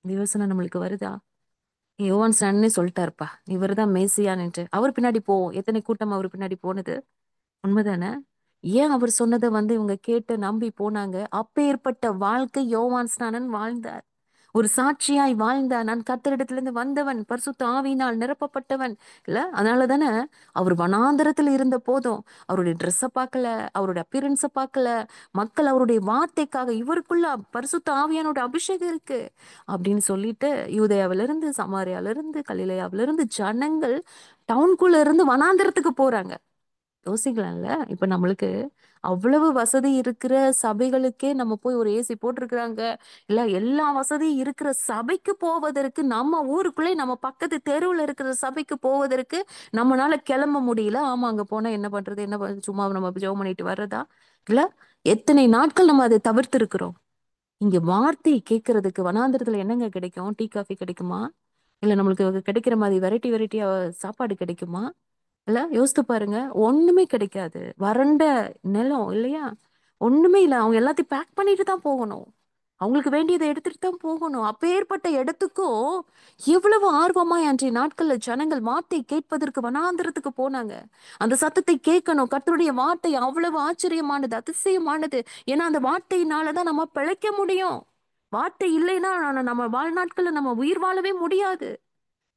இந்த யோசனை நம்மளுக்கு வருதா? யோவான்சனே சொல்லிட்டாருப்பா, இவர்தான் மேசியான்ட்டு. அவர் பின்னாடி போவோம். எத்தனை கூட்டம் அவர் பின்னாடி போனது உண்மைதானே? ஏன் அவர் சொன்னதை இவங்க கேட்டு நம்பி போனாங்க? அப்பேற்பட்ட வாழ்க்கை யோவான் ஸ்நானன் வாழ்ந்தார். ஒரு சாட்சியாய் வாழ்ந்தார். நான் கர்த்தரிடத்திலிருந்து வந்தவன், பரிசுத்த ஆவியினால் நிரப்பப்பட்டவன் இல்ல. அதனால தானே அவர் வனாந்தரத்துல இருந்த போதும் அவருடைய ட்ரெஸ்ஸை பார்க்கல, அவருடைய அப்பியரன்ஸை பார்க்கல. மக்கள் அவருடைய வார்த்தைக்காக, இவருக்குள்ள பரிசுத்த ஆவியானோட அபிஷேகம் இருக்கு அப்படின்னு சொல்லிட்டு யூதேயாவில இருந்து, சமாரியால இருந்து, கலிலேயாவில இருந்து ஜனங்கள் டவுனுக்குள்ள இருந்து வனாந்தரத்துக்கு போறாங்க. யோசிக்கலாம்ல. இப்ப நம்மளுக்கு அவ்வளவு வசதி இருக்கிற சபைகளுக்கே நம்ம போய் ஒரு ஏசி போட்டிருக்கிறாங்க இல்ல, எல்லா வசதியும் இருக்கிற சபைக்கு போவதற்கு, நம்ம ஊருக்குள்ளே நம்ம பக்கத்து தெருவுல இருக்கிற சபைக்கு போவதற்கு நம்மளால கிளம்ப முடியல. ஆமா, அங்க போனா என்ன பண்றது, என்ன பண்றது, சும்மா நம்ம ஜெபம் பண்ணிட்டு வர்றதா இல்ல. எத்தனை நாட்கள் நம்ம அதை தவிர்த்து இருக்கிறோம். இங்க வார்த்தை கேட்கறதுக்கு வனாந்திரத்துல என்னங்க கிடைக்கும்? டீ காஃபி கிடைக்குமா? இல்ல நம்மளுக்கு கிடைக்கிற மாதிரி வெரைட்டி வெரைட்டியா சாப்பாடு கிடைக்குமா? இல்ல, யோசித்து பாருங்க. ஒண்ணுமே கிடைக்காது. வறண்ட நிலம் இல்லையா? ஒண்ணுமே இல்ல. அவங்க எல்லாத்தையும் பேக் பண்ணிட்டு தான் போகணும். அவங்களுக்கு வேண்டியதை எடுத்துட்டு தான் போகணும். அப்பேற்பட்ட இடத்துக்கும் எவ்வளவு ஆர்வமா அன்றைய நாட்கள்ல ஜனங்கள் வார்த்தை கேட்பதற்கு வனாந்திரத்துக்கு போனாங்க. அந்த சத்தத்தை கேட்கணும். கர்த்தருடைய வார்த்தை அவ்வளவு ஆச்சரியமானது, அதிசயமானது. ஏன்னா அந்த வார்த்தையினாலதான் நம்ம பிழைக்க முடியும். வார்த்தை இல்லைன்னா நம்ம வாழ்நாட்கள்ல நம்ம உயிர் வாழவே முடியாது.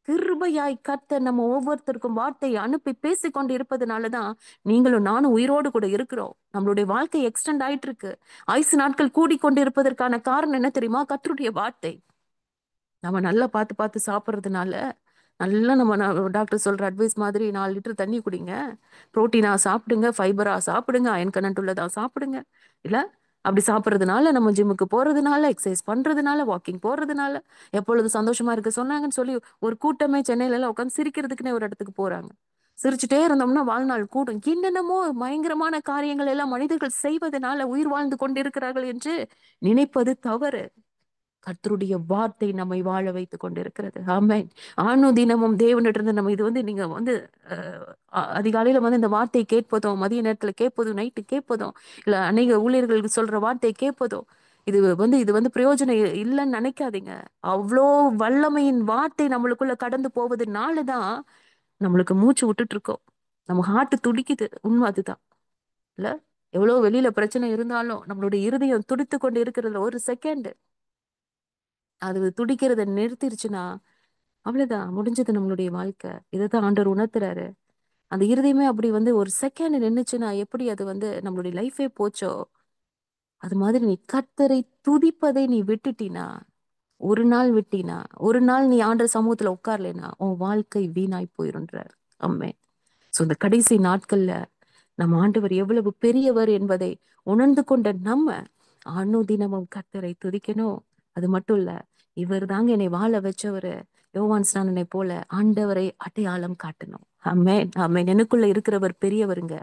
கிருபையாய் கர்த்தர் நம்ம ஒவ்வொருத்தருக்கும் வார்த்தையை அனுப்பி பேசிக்கொண்டு இருப்பதனாலதான் நீங்களும் நானும் உயிரோடு கூட இருக்கிறோம். நம்மளுடைய வாழ்க்கை எக்ஸ்டெண்ட் ஆயிட்டு இருக்கு. ஆயுசு நாட்கள் கூடிக்கொண்டு இருப்பதற்கான காரணம் என்ன தெரியுமா? கர்த்தருடைய வார்த்தை. நம்ம நல்லா பார்த்து பார்த்து சாப்பிட்றதுனால, நல்லா நம்ம டாக்டர் சொல்ற அட்வைஸ் மாதிரி 4 லிட்டர் தண்ணி குடிங்க, புரோட்டீனா சாப்பிடுங்க, ஃபைபரா சாப்பிடுங்க, அயன் கண்டென்ட் உள்ளதா சாப்பிடுங்க இல்ல. அப்படி சாப்பிட்றதுனால, நம்ம ஜிம்முக்கு போறதுனால, எக்ஸசைஸ் பண்றதுனால, வாக்கிங் போறதுனால, எப்பொழுது சந்தோஷமா இருக்க சொன்னாங்கன்னு சொல்லி ஒரு கூட்டமே சென்னையில எல்லாம் உட்காந்து சிரிக்கிறதுக்குன்னே ஒரு இடத்துக்கு போறாங்க. சிரிச்சுட்டே இருந்தோம்னா வாழ்நாள் கூடும். என்னென்னமோ பயங்கரமான காரியங்கள் எல்லாம் மனிதர்கள் செய்வதனால உயிர் வாழ்ந்து கொண்டிருக்கிறார்கள் என்று நினைப்பது தவறு. கர்த்தருடைய வார்த்தை நம்மை வாழ வைத்துக் கொண்டிருக்கிறது. ஆமென். தினமும் தேவனிடத்திலிருந்து நம்ம இது நீங்க அதிகாலையில இந்த வார்த்தையை கேட்பதும், மதிய நேரத்துல கேட்பதும், நைட்டு கேட்பதும், இல்ல அநேக ஊழியர்களுக்கு சொல்ற வார்த்தையை கேட்பதும், இது பிரயோஜனம் இல்லைன்னு நினைக்காதீங்க. அவ்வளோ வல்லமையின் வார்த்தை நம்மளுக்குள்ள கடந்து போவதுனாலதான் நம்மளுக்கு மூச்சு விட்டுட்டு இருக்கோம். நம்ம ஹார்ட் துடிக்குது. உண்மை அதுதான் இல்ல. எவ்வளவு வெளியில பிரச்சனை இருந்தாலும் நம்மளுடைய இருதயம் துடித்து கொண்டு இருக்கிறதுல ஒரு செகண்ட் அது துடிக்கிறத நிறுத்திருச்சுன்னா அவ்வளவுதான், முடிஞ்சது நம்மளுடைய வாழ்க்கை. இதைதான் ஆண்டவர் உணர்த்துறாரு. அந்த இருதயமே அப்படி ஒரு செகண்ட் நின்னுச்சுன்னா எப்படி அது நம்மளுடைய லைஃபே போச்சோ, அது மாதிரி நீ கர்த்தரை துதிப்பதை நீ விட்டுட்டினா, ஒரு நாள் விட்டினா, ஒரு நாள் நீ ஆண்டவர் சமூகத்துல உட்கார்லேனா உன் வாழ்க்கை வீணாய் போயிருன்றார். அம்மே. சோ இந்த கடைசி நாட்கள்ல நம்ம ஆண்டவர் எவ்வளவு பெரியவர் என்பதை உணர்ந்து கொண்ட நம்ம தினமும் கர்த்தரை துதிக்கணும். அது மட்டும் இல்ல, இவர் தாங்க என்னை வாழ வச்சவரு. யோவான் ஸ்நானனை போல ஆண்டவரை அடையாளம் காட்டணும். ஆமென், ஆமென். எனக்குள்ள இருக்கிறவர் பெரியவருங்க.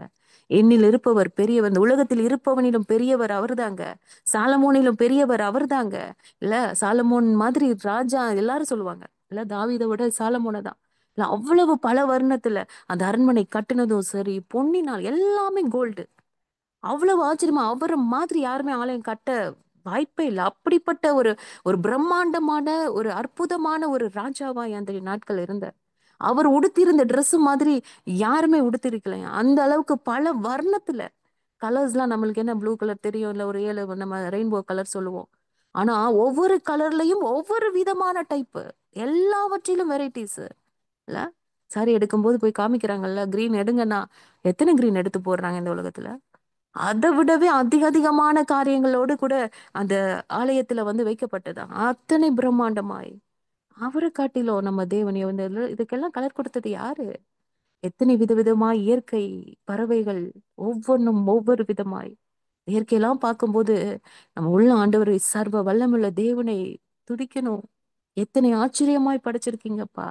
என்னில் இருப்பவர் பெரியவர். இந்த உலகத்தில் இருப்பவனிலும் பெரியவர் அவர்தாங்க. சாலமோனிலும் பெரியவர் அவர்தாங்க. இல்ல, சாலமோன் மாதிரி ராஜா எல்லாரும் சொல்லுவாங்க. இல்ல, தாவீதை விட சாலமோனை தான். இல்ல, அவ்வளவு பல வர்ணத்துல அந்த அரண்மனை கட்டுனதும் சரி, பொன்னினால் எல்லாமே கோல்டு. அவ்வளவு ஆச்சரியமா, அவரை மாதிரி யாருமே ஆலயம் கட்ட வாய்ப்பே இல்லை. அப்படிப்பட்ட ஒரு ஒரு பிரம்மாண்டமான ஒரு அற்புதமான ஒரு ராஜாவா அந்த நாட்கள் இருந்த அவர் உடுத்தியிருந்த Dress மாதிரி யாருமே உடுத்திருக்கலையா. அந்த அளவுக்கு பல வர்ணத்துல கலர்ஸ்லாம் நம்மளுக்கு என்ன ப்ளூ கலர் தெரியும், இல்ல ஒரு 7 நம்ம ரெயின்போ கலர் சொல்லுவோம். ஆனா ஒவ்வொரு கலர்லயும் ஒவ்வொரு விதமான டைப், எல்லாவற்றிலும் வெரைட்டிஸ். இல்ல, சாரி எடுக்கும்போது போய் காமிக்கிறாங்கல்ல, கிரீன் எடுங்கன்னா எத்தனை கிரீன் எடுத்து போடுறாங்க இந்த உலகத்துல. அதை விடவே அதிக அதிகமான காரியங்களோடு கூட அந்த ஆலயத்துல வைக்கப்பட்டதா, அத்தனை பிரம்மாண்டமாய். அவரை காட்டிலும் நம்ம தேவன் இதுக்கெல்லாம் கலர் கொடுத்தது யாரு? எத்தனை விதவிதமாய் இயற்கை, பறவைகள், ஒவ்வொன்றும் ஒவ்வொரு விதமாய். இயற்கையெல்லாம் பார்க்கும்போது நம்ம உள்ள ஆண்டவரை, சர்வ வல்லமுள்ள தேவனை துதிக்கணும். எத்தனை ஆச்சரியமாய் படைச்சிருக்கீங்கப்பா.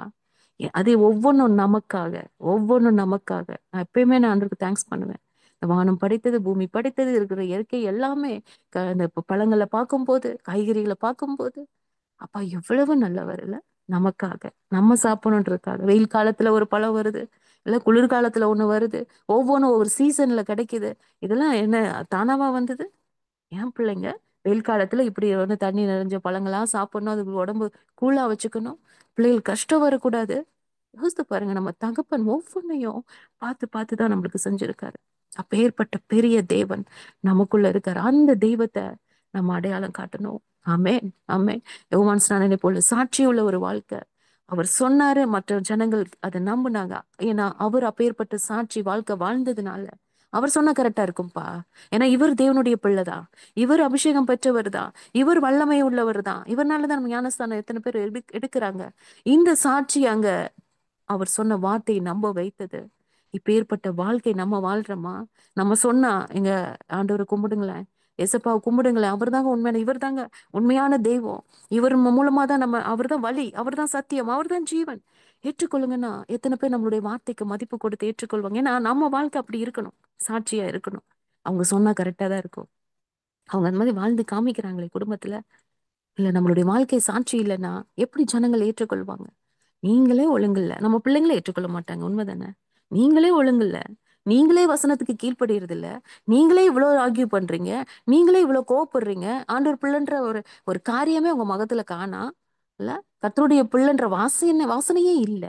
அது ஒவ்வொன்றும் நமக்காக, ஒவ்வொன்றும் நமக்காக. நான் எப்பயுமே ஆண்டவருக்கு தேங்க்ஸ் பண்ணுவேன். இந்த வானம் படைத்தது, பூமி படைத்தது, இருக்கிற இயற்கை எல்லாமே, இந்த பழங்களை பார்க்கும்போது, காய்கறிகளை பார்க்கும்போது, அப்பா எவ்வளவு நல்லவர் இல்ல. நமக்காக, நம்ம சாப்பிடணுன்றதுக்காக. வெயில் காலத்துல ஒரு பழம் வருது, இல்ல குளிர்காலத்துல ஒண்ணு வருது. ஒவ்வொன்றும் ஒவ்வொரு சீசன்ல கிடைக்குது. இதெல்லாம் என்ன தானாவா வந்தது? என் பிள்ளைங்க வெயில் காலத்துல இப்படி தண்ணி நிறைஞ்ச பழங்களா சாப்பிடணும், அதுக்கு உடம்பு கூலா வச்சுக்கணும், பிள்ளைகள் கஷ்டம் வரக்கூடாது. யோசித்து பாருங்க, நம்ம தகப்பன் ஒவ்வொன்னையும் பார்த்து பார்த்து தான் நம்மளுக்கு செஞ்சிருக்காரு. அப்பேற்பட்ட பெரிய தேவன் நமக்குள்ள இருக்காரு. அந்த தெய்வத்தை நம்ம அடையாளம் காட்டணும். ஆமென், ஆமென். யோவான் ஸ்நானனை போல சாட்சியுள்ள ஒரு வாழ்க்கை. அவர் சொன்னாரு, மற்ற ஜனங்கள் அதை நம்புனாங்க. ஏன்னா அவர் அப்பேற்பட்ட சாட்சி வாழ்க்கை வாழ்ந்ததுனால அவர் சொன்ன கரெக்டா இருக்கும்பா. ஏன்னா இவர் தேவனுடைய பிள்ளைதான், இவர் அபிஷேகம் பெற்றவர் தான், இவர் வல்லமை உள்ளவர் தான். இவர்னாலதான் நம்ம ஞானஸ்தானம் எத்தனை பேர் எடுக்கிறாங்க. இந்த சாட்சி அங்க அவர் சொன்ன வார்த்தையை நம்ப வைத்தது. இப்பேற்பட்ட வாழ்க்கை நம்ம வாழ்றோமா? நம்ம சொன்னா, எங்க ஆண்டவரை கும்பிடுங்களேன், ஏசப்பாவை கும்பிடுங்களேன், அவர் தாங்க உண்மையான, இவர் தாங்க உண்மையான தெய்வம், இவர் மூலமா தான் நம்ம, அவர் தான் வழி, அவர் தான் சத்தியம், அவர் தான் ஜீவன், ஏற்றுக்கொள்ளுங்கன்னா எத்தனை பேர் நம்மளுடைய வார்த்தைக்கு மதிப்பு கொடுத்து ஏற்றுக்கொள்வாங்க? ஏன்னா நம்ம வாழ்க்கை அப்படி இருக்கணும், சாட்சியா இருக்கணும். அவங்க சொன்னா கரெக்டா தான் இருக்கும். அவங்க அந்த மாதிரி வாழ்ந்து காமிக்கிறாங்களே குடும்பத்துல. இல்ல, நம்மளுடைய வாழ்க்கை சாட்சி இல்லைன்னா எப்படி ஜனங்கள் ஏற்றுக்கொள்வாங்க? நீங்களே ஒழுங்கில்ல, நம்ம பிள்ளைங்களே ஏற்றுக்கொள்ள மாட்டாங்க. உண்மைதானே? நீங்களே ஒழுங்கில்ல, நீங்களே வசனத்துக்கு கீழ்ப்படுகிறது இல்ல, நீங்களே இவ்வளவு ஆர்கியூ பண்றீங்க, நீங்களே இவ்வளவு கோவப்படுறீங்க, ஆண்டவர் பிள்ளைன்ற ஒரு ஒரு காரியமே உங்க முகத்துல காணா. இல்ல, கர்த்தருடைய பிள்ளைன்ற வாசனையே இல்ல.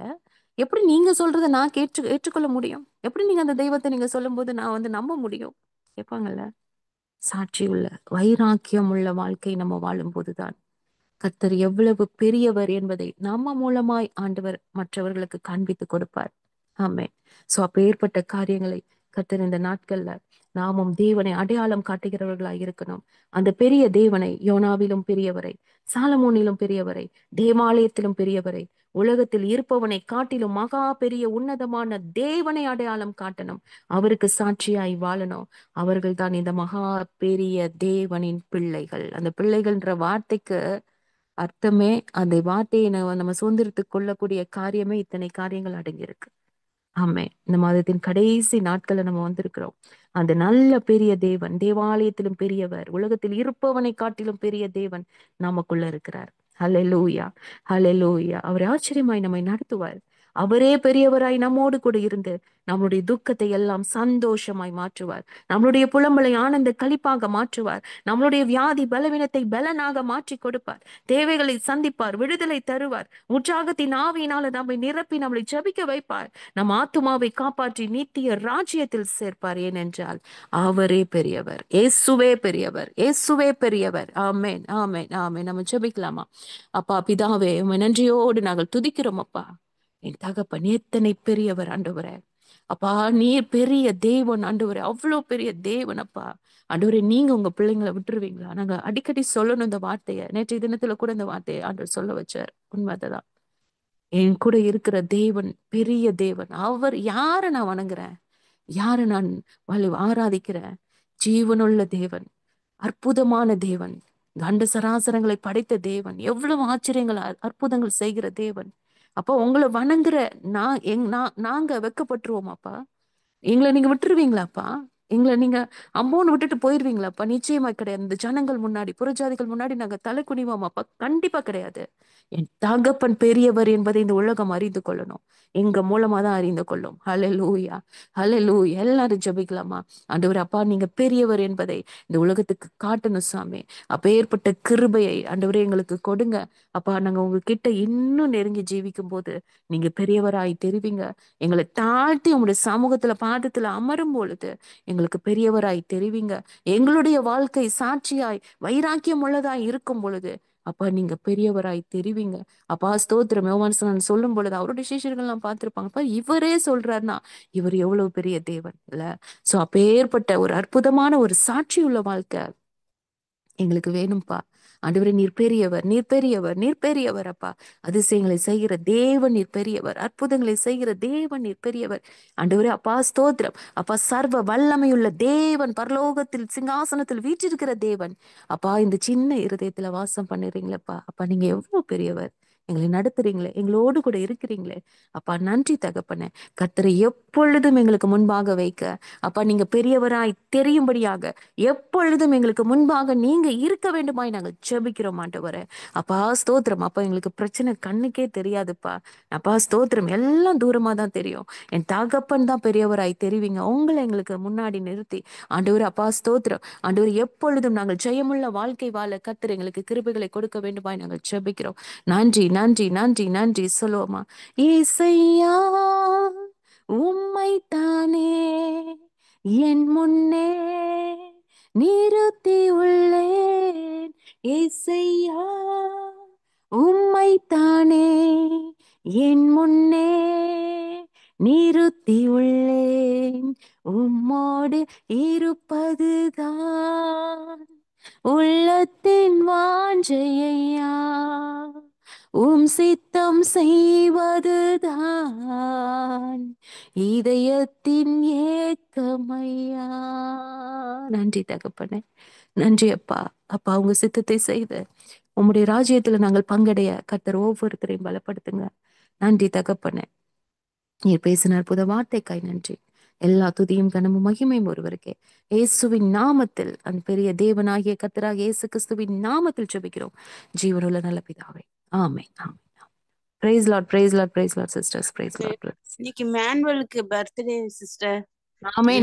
எப்படி நீங்க சொல்றதை நான் ஏற்றுக்கொள்ள முடியும்? எப்படி நீங்க அந்த தெய்வத்தை நீங்க சொல்லும் போது நான் நம்ப முடியும்? கேட்பாங்கல்ல. சாட்சி உள்ள, வைராக்கியம் உள்ள வாழ்க்கை நம்ம வாழும் போதுதான் கர்த்தர் எவ்வளவு பெரியவர் என்பதை நம்ம மூலமாய் ஆண்டவர் மற்றவர்களுக்கு காண்பித்து கொடுப்பார். ஆமென். சோ அப்பேற்பட்ட காரியங்களை கர்த்தர் இந்த நாட்கள்ல நாமும் தேவனை அடையாளம் காட்டுகிறவர்களாய் இருக்கணும். அந்த பெரிய தேவனை, யோனாவிலும் பெரியவரை, சாலமோனிலும் பெரியவரை, தேவாலயத்திலும் பெரியவரை, உலகத்தில் இருப்பவனை காட்டிலும் மகா பெரிய உன்னதமான தேவனை அடையாளம் காட்டணும். அவருக்கு சாட்சியாய் வாழணும். அவர்கள் தான் இந்த மகா பெரிய தேவனின் பிள்ளைகள். அந்த பிள்ளைகள்ன்ற வார்த்தைக்கு அர்த்தமே, அந்த வார்த்தையை நம்ம சுதந்திரத்துக்கு கொள்ளக்கூடிய காரியமே இத்தனை காரியங்கள் அடங்கியிருக்கு. ஆமே, இந்த மாதத்தின் கடைசி நாட்கள்ல நம்ம வந்திருக்கிறோம். அந்த நல்ல பெரிய தேவன், தேவாலயத்திலும் பெரியவர், உலகத்தில் இருப்பவனை காட்டிலும் பெரிய தேவன் நமக்குள்ள இருக்கிறார். ஹல்லேலூயா, ஹல்லேலூயா. அவர் ஆச்சரியமாய் நம்மை நடத்துவார். அவரே பெரியவராய் நம்மோடு கூட இருந்து நம்முடைய துக்கத்தை எல்லாம் சந்தோஷமாய் மாற்றுவார். நம்மளுடைய புலம்பலை ஆனந்த களிப்பாக மாற்றுவார். நம்மளுடைய வியாதி பலவீனத்தை பலனாக மாற்றி கொடுப்பார். தேவைகளை சந்திப்பார், விடுதலை தருவார். உற்சாகத்தின் ஆவியினால நம்மை நிரப்பி நம்மளை ஜெபிக்க வைப்பார். நம் ஆத்துமாவை காப்பாற்றி நித்திய ராஜ்யத்தில் சேர்ப்பார். ஏனென்றால் அவரே பெரியவர், இயேசுவே பெரியவர், இயேசுவே பெரியவர். ஆமென், ஆமென், ஆமென். நம்ம ஜெபிக்கலாமா? அப்பா பிதாவே, உம்மை நன்றியோடு நாங்கள் துதிக்கிறோம். அப்பா, என் தகப்பன் எத்தனை பெரியவர் ஆண்டவரே. அப்பா, நீர் பெரிய தேவன் ஆண்டவரே, அவ்வளோ பெரிய தேவன் அப்பா. ஆண்டவரே, நீங்க உங்க பிள்ளைங்களை விட்டுருவீங்களா? நாங்க அடிக்கடி சொல்லணும் இந்த வார்த்தையை. நேற்றைய தினத்துல கூட இந்த வார்த்தையை ஆண்டவர் சொல்ல வச்சார். உண்மைதான். என் கூட இருக்கிற தேவன் பெரிய தேவன். அவர் யாரை நான் வணங்குறேன், யாரை நான் ஆராதிக்கிறேன்? ஜீவனுள்ள தேவன், அற்புதமான தேவன், கண்ட சராசரங்களை படைத்த தேவன், எவ்வளவு ஆச்சரியங்கள் அற்புதங்கள் செய்கிற தேவன். அப்போ உங்களை வணங்குற நாங்க வெக்கப்பட்டுருவோமாப்பா? எங்களை நீங்க விட்டுருவீங்களாப்பா? எங்களை நீங்க அம்போன்னு விட்டுட்டு போயிருவீங்களாப்பா? நிச்சயமா கிடையாது. இந்த ஜனங்கள் முன்னாடி, புறஜாதிகள் முன்னாடி நாங்க தலை குனிவோமாப்பா? கண்டிப்பா கிடையாது. என் தகப்பன் பெரியவர் என்பதை இந்த உலகம் அறிந்து கொள்ளணும். எங்க மூலமா தான் அறிந்து கொள்ளும். ஹல்லேலூயா, ஹல்லேலூயா. எல்லாரும் ஜெபிக்கலாமா? ஆண்டவர் அப்பா, நீங்க பெரியவர் என்பதை இந்த உலகத்துக்கு காட்டணும் சாமி. அப்பேற்பட்ட கிருபையை ஆண்டவரே எங்களுக்கு கொடுங்க. அப்பா, நாங்க உங்ககிட்ட இன்னும் நெருங்கி ஜீவிக்கும் போது நீங்க பெரியவராய் தெரிவிங்க. எங்களை தாழ்த்தி உங்களுடைய சமூகத்துல பாதத்துல அமரும் பொழுது எங்களுக்கு பெரியவராய் தெரிவிங்க. எங்களுடைய வாழ்க்கை சாட்சியாய் வைராக்கியம் உள்ளதாய் இருக்கும் பொழுது அப்பா, நீங்க பெரியவராய் தெரிவிங்க. அப்பா ஸ்தோத்திரம். யோவான் சொல்லும் பொழுது அவருடைய சிஷ்யர்கள் எல்லாம் பார்த்திருப்பாங்கப்பா, இவரே சொல்றாருன்னா இவர் எவ்வளவு பெரிய தேவன் இல்ல. சோ அப்பேற்பட்ட ஒரு அற்புதமான ஒரு சாட்சி உள்ள வாழ்க்கை எங்களுக்கு வேணும்ப்பா. ஆண்டவரே, நீர் பெரியவர், நீர் பெரியவர், நீர் பெரியவர் அப்பா. அதிசயங்களை செய்கிற தேவன் நீர் பெரியவர், அற்புதங்களை செய்கிற தேவன் நீர் பெரியவர். ஆண்டவரே அப்பா ஸ்தோத்திரம். அப்பா, சர்வ வல்லமையுள்ள தேவன், பரலோகத்தில் சிங்காசனத்தில் வீற்றிருக்கிற தேவன் அப்பா, இந்த சின்ன இருதயத்துல வாசம் பண்ணுறீங்களப்பா. அப்பா, நீங்க எவ்வளவு பெரியவர். எங்களை நடத்துறீங்களே, எங்களோடு கூட இருக்கிறீங்களே அப்பா, நன்றி தகப்பனே. கர்த்தரை எப்பொழுதும் எங்களுக்கு முன்பாக வைக்க அப்பா, நீங்க பெரியவராய் தெரியும்படியாக எப்பொழுதும் எங்களுக்கு முன்பாக நீங்க இருக்க வேண்டுமாய் நாங்கள் ஜெபிக்கிறோம் ஆண்டவரே. அப்பா ஸ்தோத்திரம். அப்பா, எங்களுக்கு பிரச்சனை கண்ணுக்கே தெரியாதுப்பா. அப்பா ஸ்தோத்திரம். எல்லாம் தூரமா தான் தெரியும். என் தகப்பன் தான் பெரியவராய் தெரிவிங்க. உங்களை எங்களுக்கு முன்னாடி நிறுத்தி ஆண்டவர் அப்பா ஸ்தோத்திரம். ஆண்டவர் எப்பொழுதும் நாங்கள் ஜெயமுள்ள வாழ்க்கை வாழ கர்த்தர் எங்களுக்கு கிருபைகளை கொடுக்க வேண்டுமாய் நாங்கள் ஜெபிக்கிறோம். நன்றி, நன்றி, நன்றி, நன்றி சொல்லுவோமா? ஏசையா, உம்மைத்தானே என் முன்னே நிறுத்தி உள்ளேன். ஏசையா, உம்மைத்தானே என் முன்னே நிறுத்தி உள்ளேன். உம்மோடு இருப்பதுதான் உள்ளத்தின் வாஞ்சையா, உம் சித்தம் செய்வதுதான் இதயத்தின் ஏக்கமையா. நன்றி தகப்பனே, நன்றி அப்பா. அப்பா, உங்க சித்தத்தை செய்து உம்முடைய ராஜ்யத்துல நாங்கள் பங்கடைய கர்த்தர் ஒவ்வொருத்தரையும் பலப்படுத்துங்க. நன்றி தகப்பனே. நீர் பேசின அற்புத வார்த்தைக்காய் நன்றி. எல்லா துதியும் கனமும் மகிமையும் ஒருவருக்கே. இயேசுவின் நாமத்தில், அந்த பெரிய தேவனாகிய கர்த்தராகிய இயேசு கிறிஸ்துவின் நாமத்தில் ஜெபிக்கிறோம் ஜீவனுள்ள நல்ல பிதாவே. Amen, amen. Praise Lord, praise Lord, praise Lord sisters, praise Lord. இன்னைக்கு மேனுவலுக்கு பர்த்டே சிஸ்டர். ஆமென்.